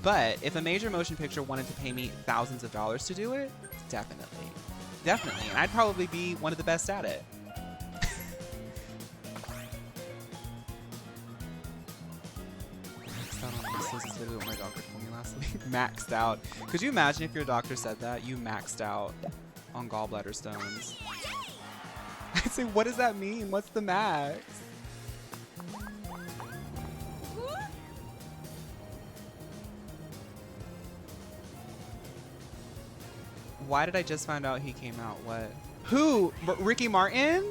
But if a major motion picture wanted to pay me thousands of dollars to do it, definitely. Definitely. And I'd probably be one of the best at it. Maxed out on this video what my doctor told me last week. Maxed out. Could you imagine if your doctor said that? You maxed out. on gallbladder stones. I say, what does that mean? What's the max? Why did I just find out he came out? What? Who? Ricky Martin?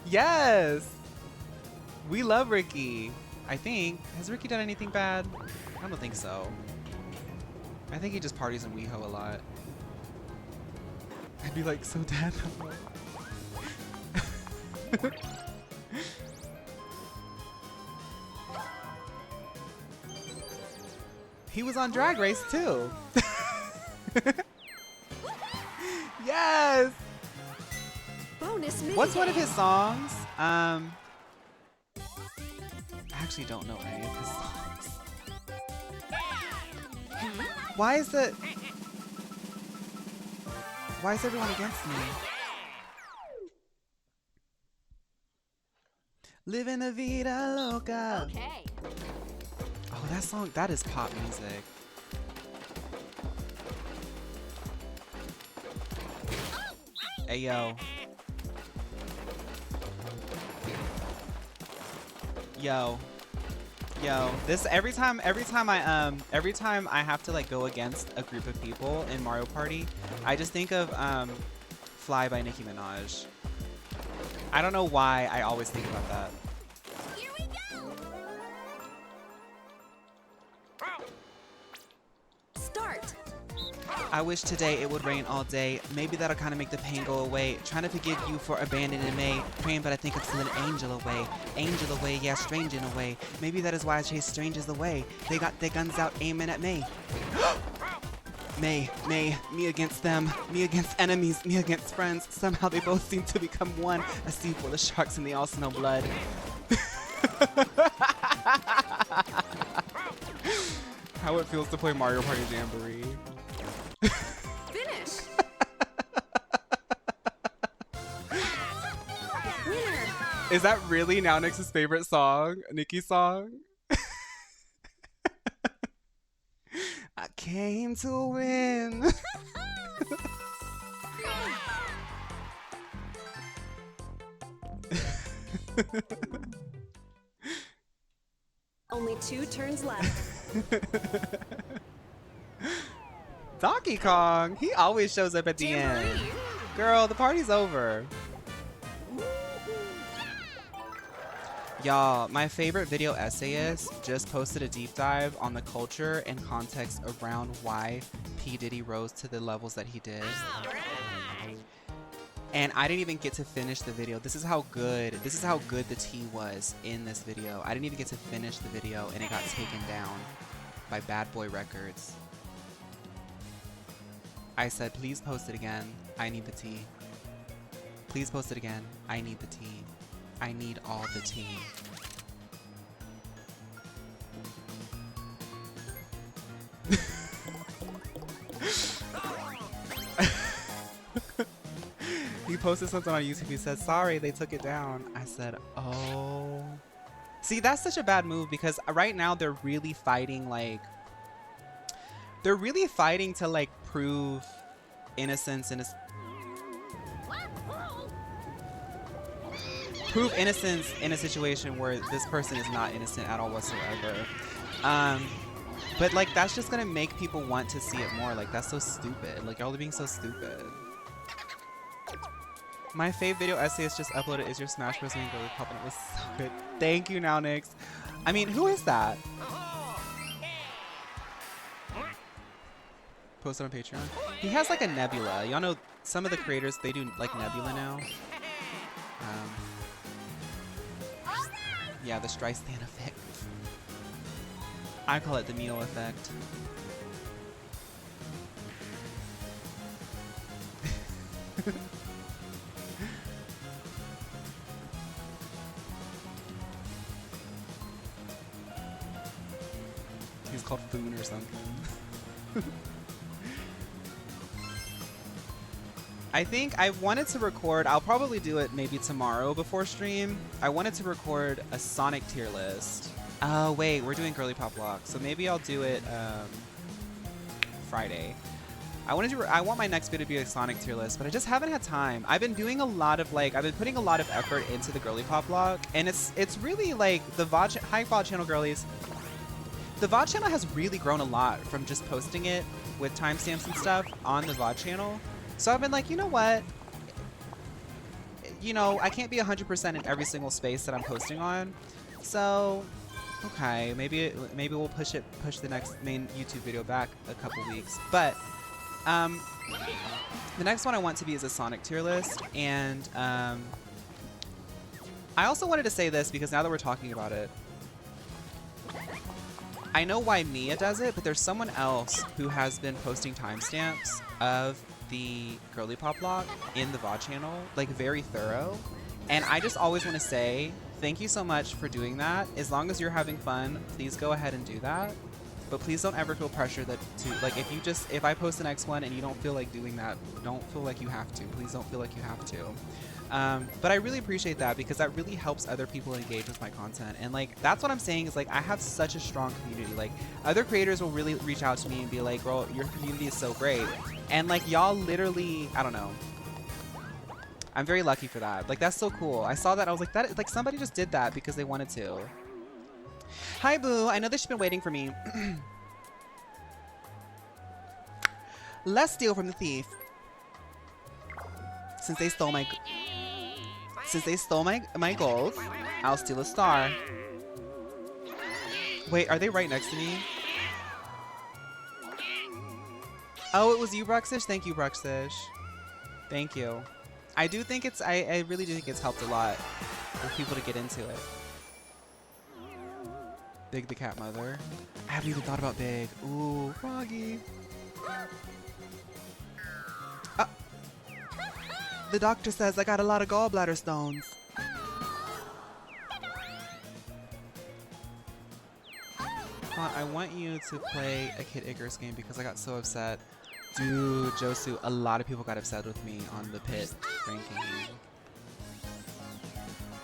Yes! We love Ricky. I think. Has Ricky done anything bad? I don't think so. I think he just parties in WeHo a lot. I'd be like, so dad. He was on Drag Race too. Yes! Bonus mini What's one of his songs? I actually don't know any of his songs. Why is everyone against me? Living la vida loca. Okay. Oh, that song, that is pop music. Hey yo. Yo. This every time I have to like go against a group of people in Mario Party, I just think of Fly by Nicki Minaj. I don't know why I always think about that. Here we go. start. I wish today it would rain all day. Maybe that'll kind of make the pain go away. Trying to forgive you for abandoning me. Praying, but I think I'm still an angel away. Angel away, yeah, strange in a way. Maybe that is why I chase strangers away. They got their guns out aiming at me. Me against them. Me against enemies. Me against friends. Somehow they both seem to become one. A sea full of sharks and they all smell blood. How it feels to play Mario Party Jamboree. Finish. Winner. Is that really Now Nix's favorite song? Nicki's song? I came to win. Only 2 turns left. Donkey Kong, he always shows up at the end. Girl, the party's over. Y'all, my favorite video essayist just posted a deep dive on the culture and context around why P. Diddy rose to the levels that he did. And I didn't even get to finish the video. This is how good the tea was in this video. I didn't even get to finish the video and it got taken down by Bad Boy Records. I said, please post it again. I need the tea. Please post it again. I need the tea. I need all the tea. He posted something on YouTube. He said, sorry, they took it down. I said, oh. See, that's such a bad move because right now they're really fighting to like prove innocence in prove innocence in a situation where this person is not innocent at all whatsoever. But like that's just gonna make people want to see it more. Like that's so stupid. Like y'all are being so stupid. My fave video essayist just uploaded Is Your Smash Bros. And Girly Pop and it was so good. Thank you, Now Nix. I mean, who is that? Posted on Patreon. He has like a nebula. Y'all know some of the creators, they do like nebula now. Yeah, the Streisand effect. I call it the Mio effect. He's called Foon or something. I think I wanted to record, I'll probably do it maybe tomorrow before stream. I wanted to record a Sonic tier list. Oh wait, we're doing Girly Pop Block, so maybe I'll do it Friday. I want my next video to be a Sonic tier list, but I just haven't had time. I've been doing a lot of I've been putting a lot of effort into the girly pop blog, and it's really like the high VOD channel girlies. The VOD channel has really grown a lot from just posting it with timestamps and stuff on the VOD channel. So I've been like, you know what? You know, I can't be 100% in every single space that I'm posting on. So, okay, maybe we'll push the next main YouTube video back a couple weeks. But the next one I want to be is a Sonic tier list, and I also wanted to say this because now that we're talking about it, I know why Mia does it, but there's someone else who has been posting timestamps of the girly pop blog in the VOD channel, like very thorough. And I just always want to say thank you so much for doing that. As long as you're having fun, please go ahead and do that. But please don't ever feel pressure if I post the next one and you don't feel like doing that, don't feel like you have to. Please don't feel like you have to. But I really appreciate that because that really helps other people engage with my content. And like, that's what I'm saying is like, I have such a strong community. Like other creators will really reach out to me and be like, girl, your community is so great. And like, y'all literally, I don't know. I'm very lucky for that. Like, that's so cool. I saw that. I was like, that, like somebody just did that because they wanted to. Hi, Boo. I know that you've been waiting for me. Let's steal from the thief. Since they stole my gold, I'll steal a star. Wait, are they right next to me? Oh, it was you, Bruxish? Thank you, Bruxish. Thank you. I do think it's, I really do think it's helped a lot for people to get into it. Big the cat mother. I haven't even thought about Big. Ooh, Froggy. The doctor says I got a lot of gallbladder stones. I want you to play a Kid Icarus game because I got so upset. Dude, Josu, a lot of people got upset with me on the pit ranking.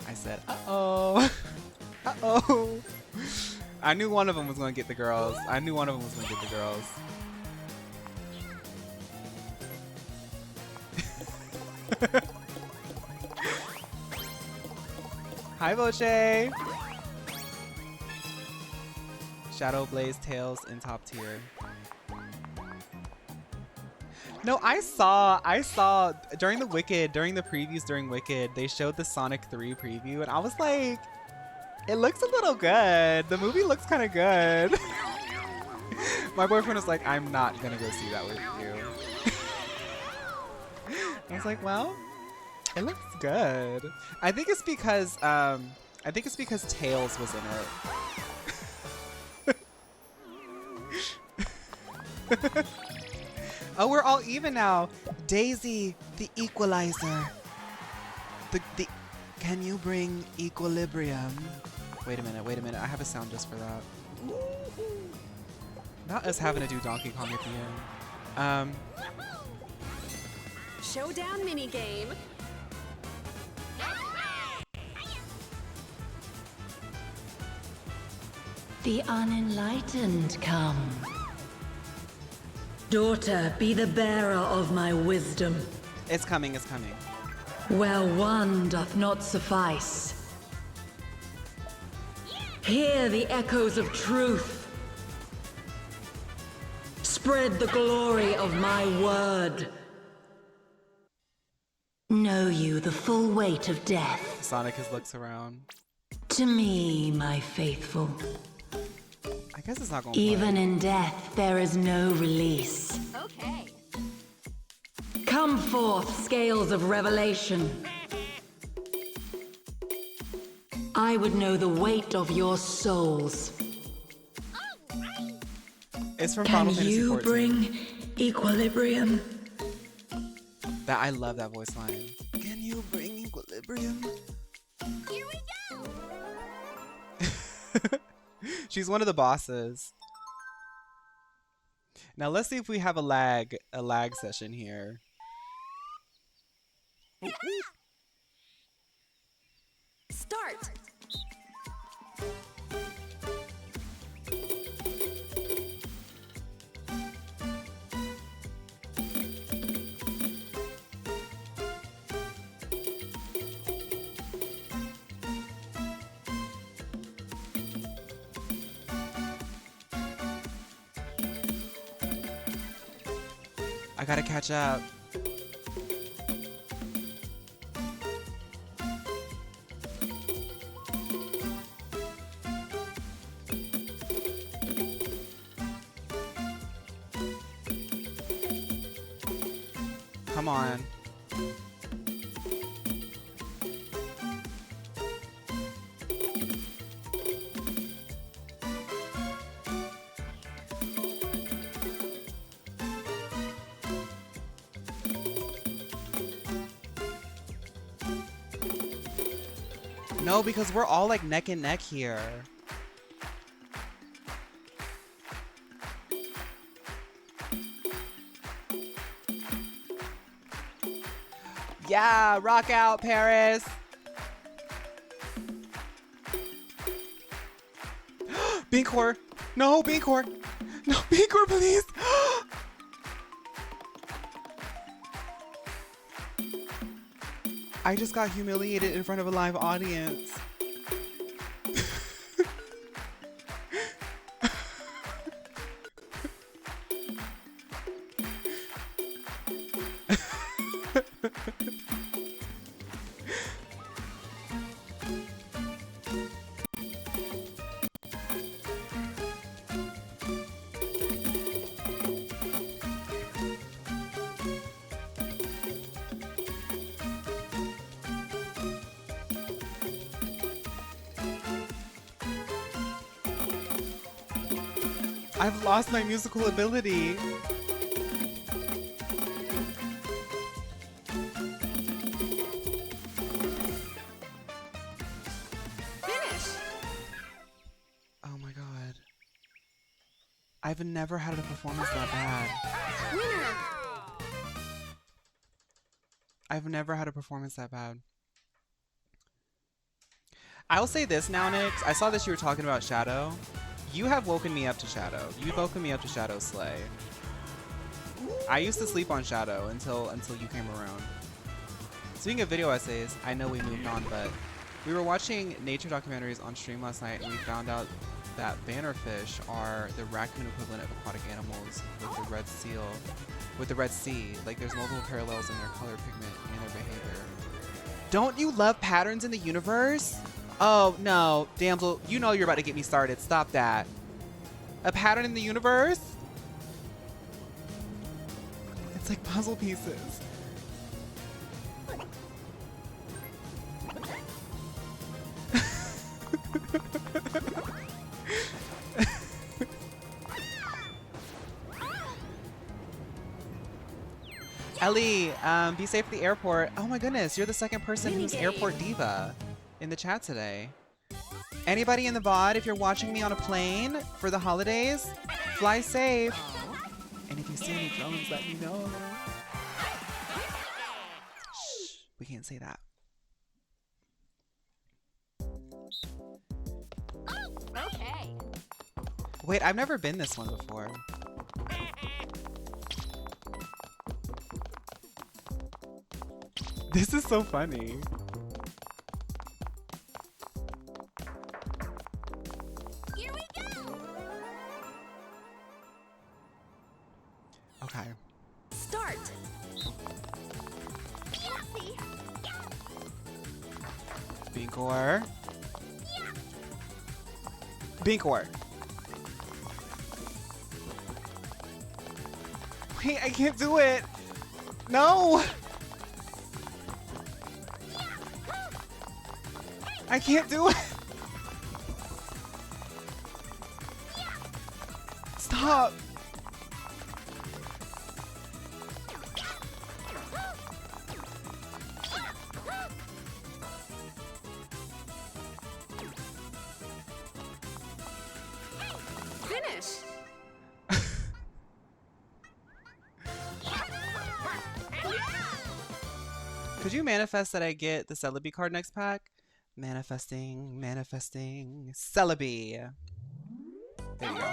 I said, uh-oh. Uh-oh. I knew one of them was going to get the girls. I knew one of them was going to get the girls. Hi, Voce. Shadow Blaze Tails in top tier. No, I saw during the previews during Wicked, they showed the Sonic 3 preview, and I was like, it looks a little good. The movie looks kind of good. My boyfriend was like, I'm not gonna go see that with you. I was like, well, it looks good. I think it's because Tails was in it. Oh, we're all even now. Daisy, the equalizer. Can you bring equilibrium? Wait a minute. I have a sound just for that. Not us having to do Donkey Kong at the end. Showdown minigame. The unenlightened come. Daughter, be the bearer of my wisdom. It's coming. Where one doth not suffice. Hear the echoes of truth. Spread the glory of my word. Know you the full weight of death. Sonic just looks around. To me, my faithful. I guess it's not going. Even in death, there is no release. Okay. Come forth, scales of revelation. I would know the weight of your souls. It's from Can Final Fantasy you 14. bring equilibrium? That I love that voice line. Can you bring equilibrium? Here we go. She's one of the bosses. Now let's see if we have a lag session here. Start. I gotta catch up. Come on. No, because we're all like neck and neck here. Yeah, rock out, Paris. Beancor. No, Beancor. No, Beancor, please. I just got humiliated in front of a live audience. I've lost my musical ability. Finish. Oh my god. I've never had a performance that bad. Winner. I've never had a performance that bad. I'll say this now, Nyx. I saw that you were talking about Shadow. You have woken me up to Shadow. You've woken me up to Shadow Slay. I used to sleep on Shadow until you came around. Speaking of video essays, I know we moved on, but we were watching nature documentaries on stream last night, and we found out that bannerfish are the raccoon equivalent of aquatic animals with the red sea. Like, there's multiple parallels in their color, pigment, and their behavior. Don't you love patterns in the universe? Oh, no. Damsel, you know you're about to get me started. Stop that. A pattern in the universe? It's like puzzle pieces. Ellie, be safe at the airport. Oh my goodness, you're the second person who's airport diva in the chat today. Anybody in the VOD, if you're watching me on a plane for the holidays, fly safe. And if you see any drones, let me know. Shh, we can't say that. Okay. Wait, I've never been this one before. This is so funny. Here we go. Okay. Start. Yahtzee. Binkor. Binkor. Wait, I can't do it. No. I can't do it. Stop. Finish. Could you manifest that I get the Celebi card next pack? Manifesting, manifesting, Celebi. There you go.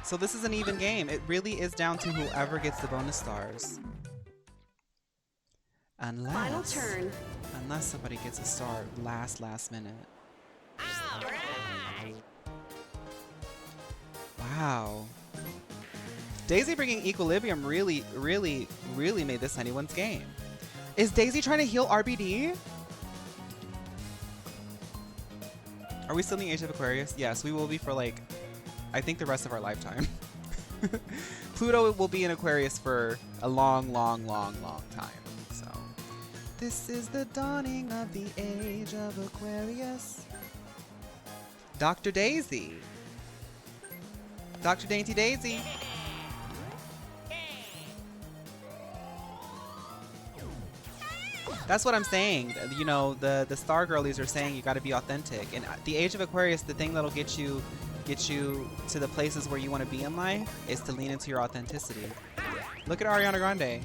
So this is an even game. It really is down to whoever gets the bonus stars. Final turn. Unless somebody gets a star last minute. Wow. Daisy bringing equilibrium really made this anyone's game. Is Daisy trying to heal RBD? Are we still in the age of Aquarius? Yes, we will be for like, I think the rest of our lifetime. Pluto will be in Aquarius for a long time. So, this is the dawning of the age of Aquarius. Dr. Daisy. Dr. Dainty Daisy. That's what I'm saying. You know, the star girlies are saying you got to be authentic. And the age of Aquarius, the thing that'll get you to the places where you want to be in life is to lean into your authenticity. Look at Ariana Grande.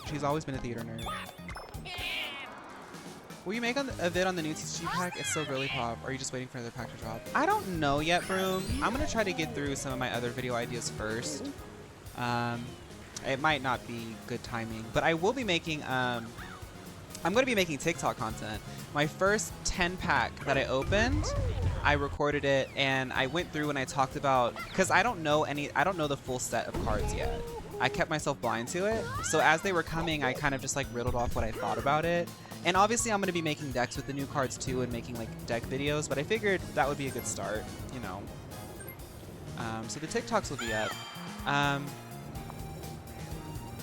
She's always been a theater nerd. Will you make a vid on the new TCG pack? It's so girly pop. Or are you just waiting for another pack to drop? I don't know yet, Broom. I'm going to try to get through some of my other video ideas first. It might not be good timing, but I will be making, I'm going to be making TikTok content. My first 10 pack that I opened, I recorded it and I went through and I talked about, because I don't know the full set of cards yet. I kept myself blind to it. So as they were coming, I kind of just like riddled off what I thought about it. And obviously I'm going to be making decks with the new cards too and making like deck videos, but I figured that would be a good start, you know. So the TikToks will be up.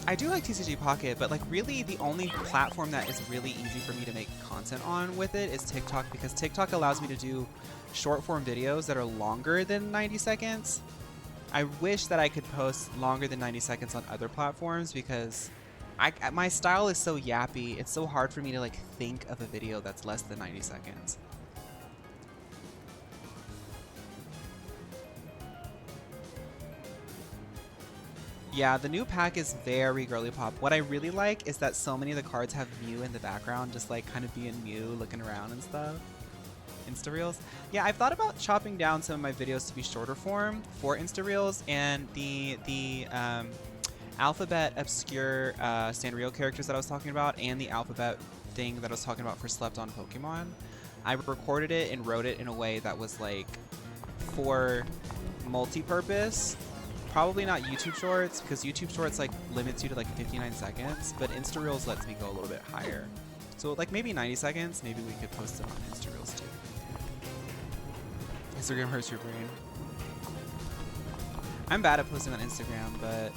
I do like TCG Pocket, but like really the only platform that is really easy for me to make content on with it is TikTok, because TikTok allows me to do short form videos that are longer than 90 seconds. I wish that I could post longer than 90 seconds on other platforms because my style is so yappy. It's so hard for me to like think of a video that's less than 90 seconds. Yeah, the new pack is very girly pop. What I really like is that so many of the cards have Mew in the background, just like kind of being Mew, looking around and stuff. Insta Reels. Yeah, I've thought about chopping down some of my videos to be shorter form for Insta Reels, and the alphabet obscure Sanrio characters that I was talking about, and the alphabet thing that I was talking about for Slept on Pokemon. I recorded it and wrote it in a way that was like for multi-purpose. Probably not YouTube Shorts, because YouTube Shorts like limits you to like 59 seconds, but Insta Reels lets me go a little bit higher. So like maybe 90 seconds, maybe we could post them on Insta Reels too. Instagram hurts your brain. I'm bad at posting on Instagram, but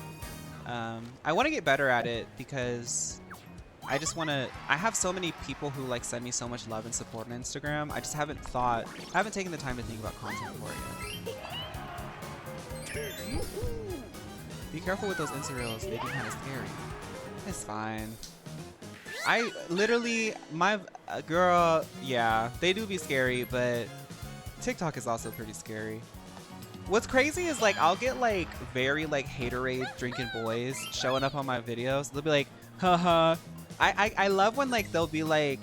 I want to get better at it because I just want to, I have so many people who like send me so much love and support on Instagram. I just haven't taken the time to think about content for it yet. Be careful with those Insta Reels, they be kind of scary. It's fine. I literally, my girl, yeah, they do be scary, but TikTok is also pretty scary. What's crazy is like, I'll get like very like haterade drinking boys showing up on my videos. They'll be like, haha. I love when like they'll be like,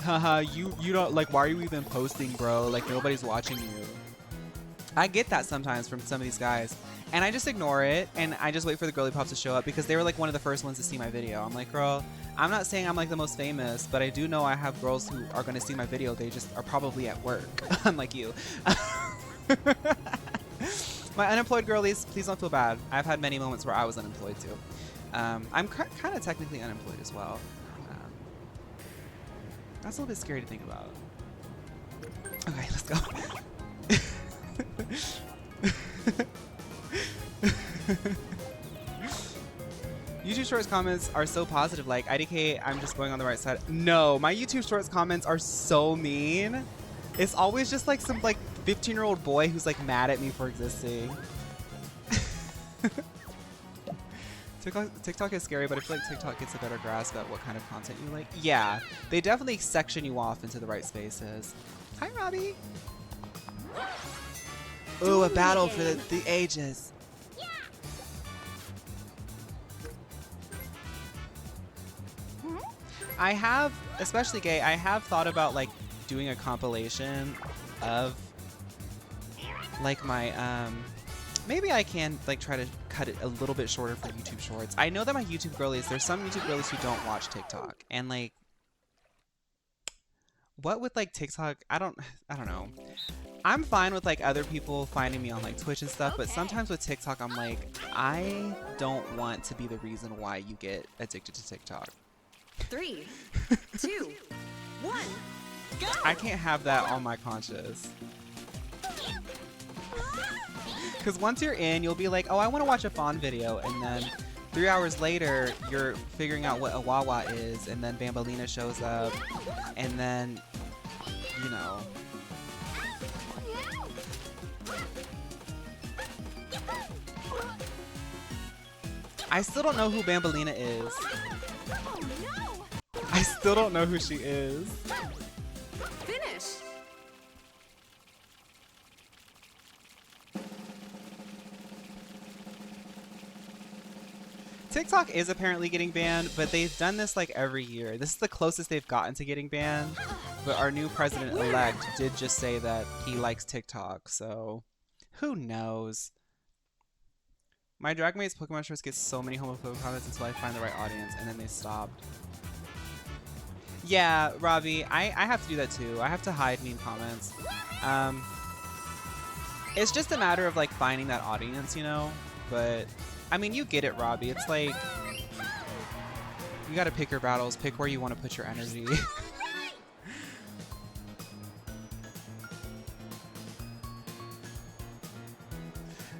haha, you don't, like, why are you even posting, bro? Like nobody's watching you. I get that sometimes from some of these guys, and I just ignore it, and I just wait for the girly pops to show up because they were like one of the first ones to see my video. I'm like, girl, I'm not saying I'm like the most famous, but I do know I have girls who are going to see my video. They just are probably at work, unlike you. My unemployed girlies, please don't feel bad. I've had many moments where I was unemployed too. I'm kind of technically unemployed as well. That's a little bit scary to think about. Okay, let's go. YouTube Shorts comments are so positive, like, IDK, I'm just going on the right side. No, my YouTube Shorts comments are so mean. It's always just like some like 15-year-old boy who's like mad at me for existing. TikTok is scary, but I feel like TikTok gets a better grasp at what kind of content you like. Yeah, they definitely section you off into the right spaces. Hi, Robbie. Ooh, a battle for the ages. I have, especially gay, I have thought about like doing a compilation of like my, maybe I can like try to cut it a little bit shorter for YouTube Shorts. I know that my YouTube girlies, there's some YouTube girlies who don't watch TikTok, and like, what with like TikTok, I don't know. I'm fine with like other people finding me on like Twitch and stuff, but sometimes with TikTok, I'm like, I don't want to be the reason why you get addicted to TikTok. 3, 2, 1, go! I can't have that on my conscience. Because once you're in, you'll be like, oh, I want to watch a Fawn video, and then 3 hours later, you're figuring out what a Wawa is, and then Bambolina shows up, and then, you know. I still don't know who Bambolina is. I still don't know who she is. Finish! TikTok is apparently getting banned, but they've done this like every year. This is the closest they've gotten to getting banned, but our new president-elect did just say that he likes TikTok, so who knows? My Dragmates Pokemon shorts get so many homophobic comments until I find the right audience, and then they stopped. Yeah, Robbie, I have to do that too. I have to hide mean comments. It's just a matter of like finding that audience, you know? But, I mean, you get it, Robbie. It's like, you gotta pick your battles, pick where you want to put your energy.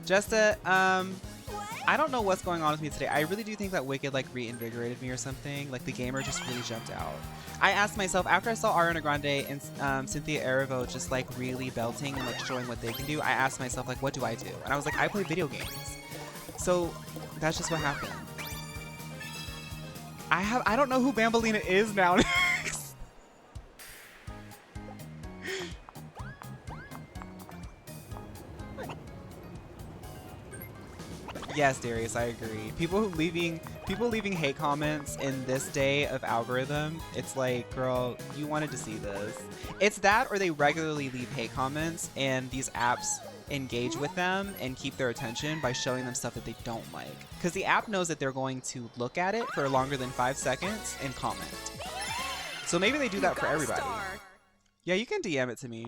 Jesta, I don't know what's going on with me today. I really do think that Wicked like reinvigorated me or something. Like the gamer just really jumped out. I asked myself after I saw Ariana Grande and Cynthia Erivo just like really belting and like showing what they can do. I asked myself like, what do I do? And I was like, I play video games. So that's just what happened. I don't know who Bambolina is now. Yes, Darius, I agree. People leaving hate comments in this day of algorithm, it's like, girl, you wanted to see this. It's that, or they regularly leave hate comments, and these apps engage with them and keep their attention by showing them stuff that they don't like. Because the app knows that they're going to look at it for longer than 5 seconds and comment. So maybe they do that for everybody. Yeah, you can DM it to me.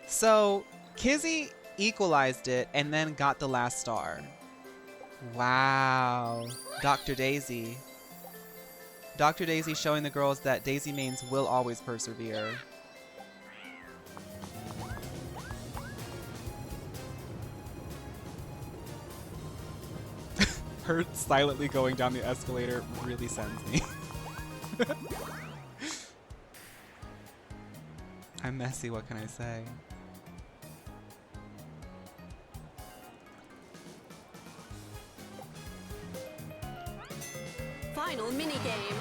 So Kizzy equalized it and then got the last star. Wow. Dr. Daisy. Dr. Daisy showing the girls that Daisy mains will always persevere. Her silently going down the escalator really sends me. I'm messy, what can I say? Final minigame.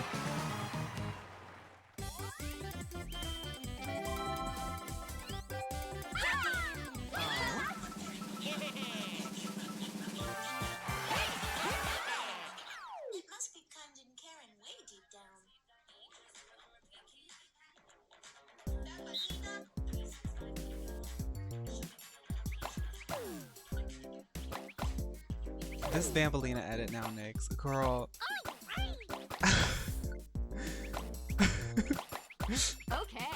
It must be kind and caring way deep down. This Bambolina edit now, Nyx. Girl. Okay.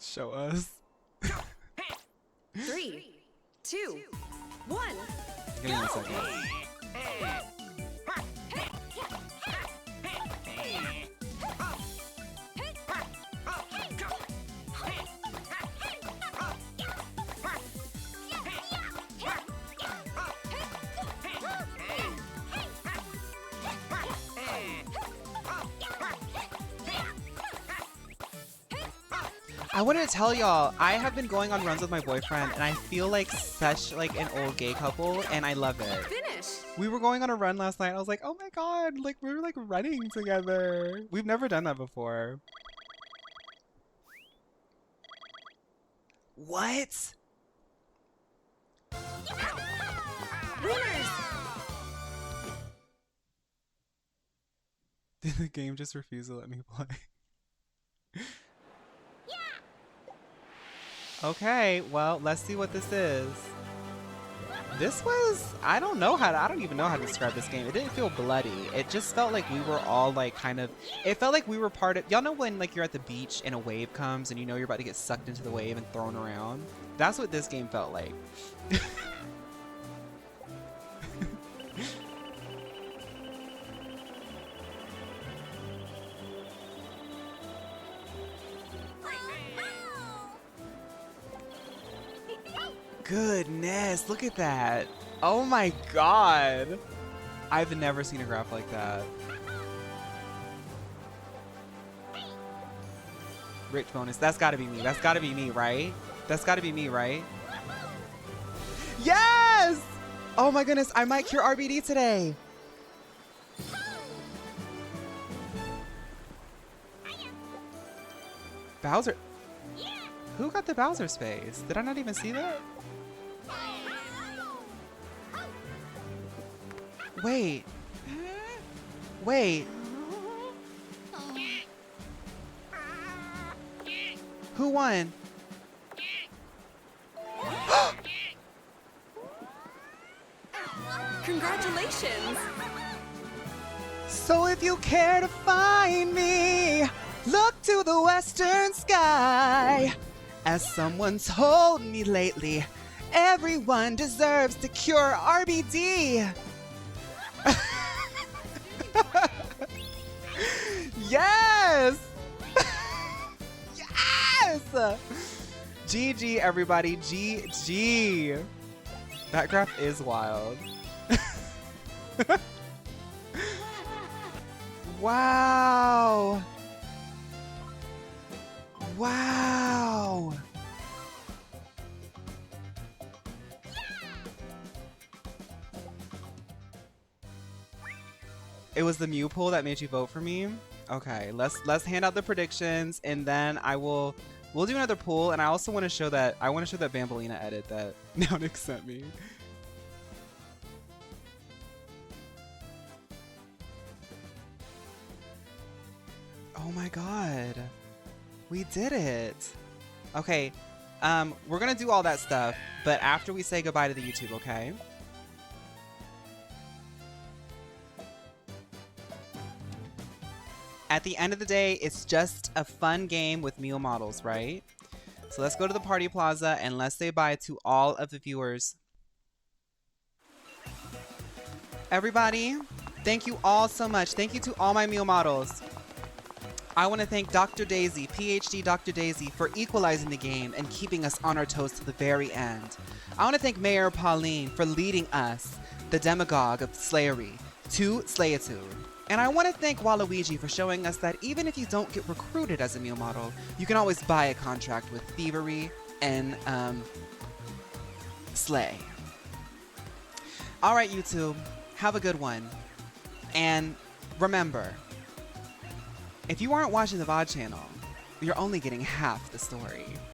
Show us. 3, 2, 1. Give me 1 second. I wanted to tell y'all, I have been going on runs with my boyfriend, and I feel like such like an old gay couple, and I love it. Finish. We were going on a run last night. I was like, oh my god, like we were like running together. We've never done that before. What? Winners. Did the game just refuse to let me play? Okay, well, let's see what this is. This was, I don't even know how to describe this game. It didn't feel bloody. It just felt like we were all like it felt like we were part of, y'all know when like you're at the beach and a wave comes and you know you're about to get sucked into the wave and thrown around? That's what this game felt like. Goodness, look at that. Oh my god. I've never seen a graph like that. Rich bonus. That's gotta be me. That's gotta be me, right? That's gotta be me, right? Yes! Oh my goodness, I might cure RBD today. Bowser. Who got the Bowser space? Did I not even see that? Wait. Wait. Who won? Congratulations! So if you care to find me, look to the western sky. As someone told me lately, everyone deserves to cure RBD. Yes! Yes! GG, everybody. GG. That graph is wild. Wow. Wow. It was the Mew poll that made you vote for me? Okay, let's hand out the predictions and then we'll do another poll, and I also want to show that Bambolina edit that Neonix sent me. Oh my god. We did it. Okay, we're gonna do all that stuff, but after we say goodbye to the YouTube, okay? At the end of the day, it's just a fun game with Mew models, right? So let's go to the party plaza and let's say bye to all of the viewers. Everybody, thank you all so much. Thank you to all my Mew models. I want to thank Dr. Daisy, PhD Dr. Daisy, for equalizing the game and keeping us on our toes to the very end. I want to thank Mayor Pauline for leading us, the demagogue of Slayery, to Slayitude. And I want to thank Waluigi for showing us that even if you don't get recruited as a Mew model, you can always buy a contract with Thievery and Slay. Alright, YouTube, have a good one. And remember, if you aren't watching the VOD channel, you're only getting half the story.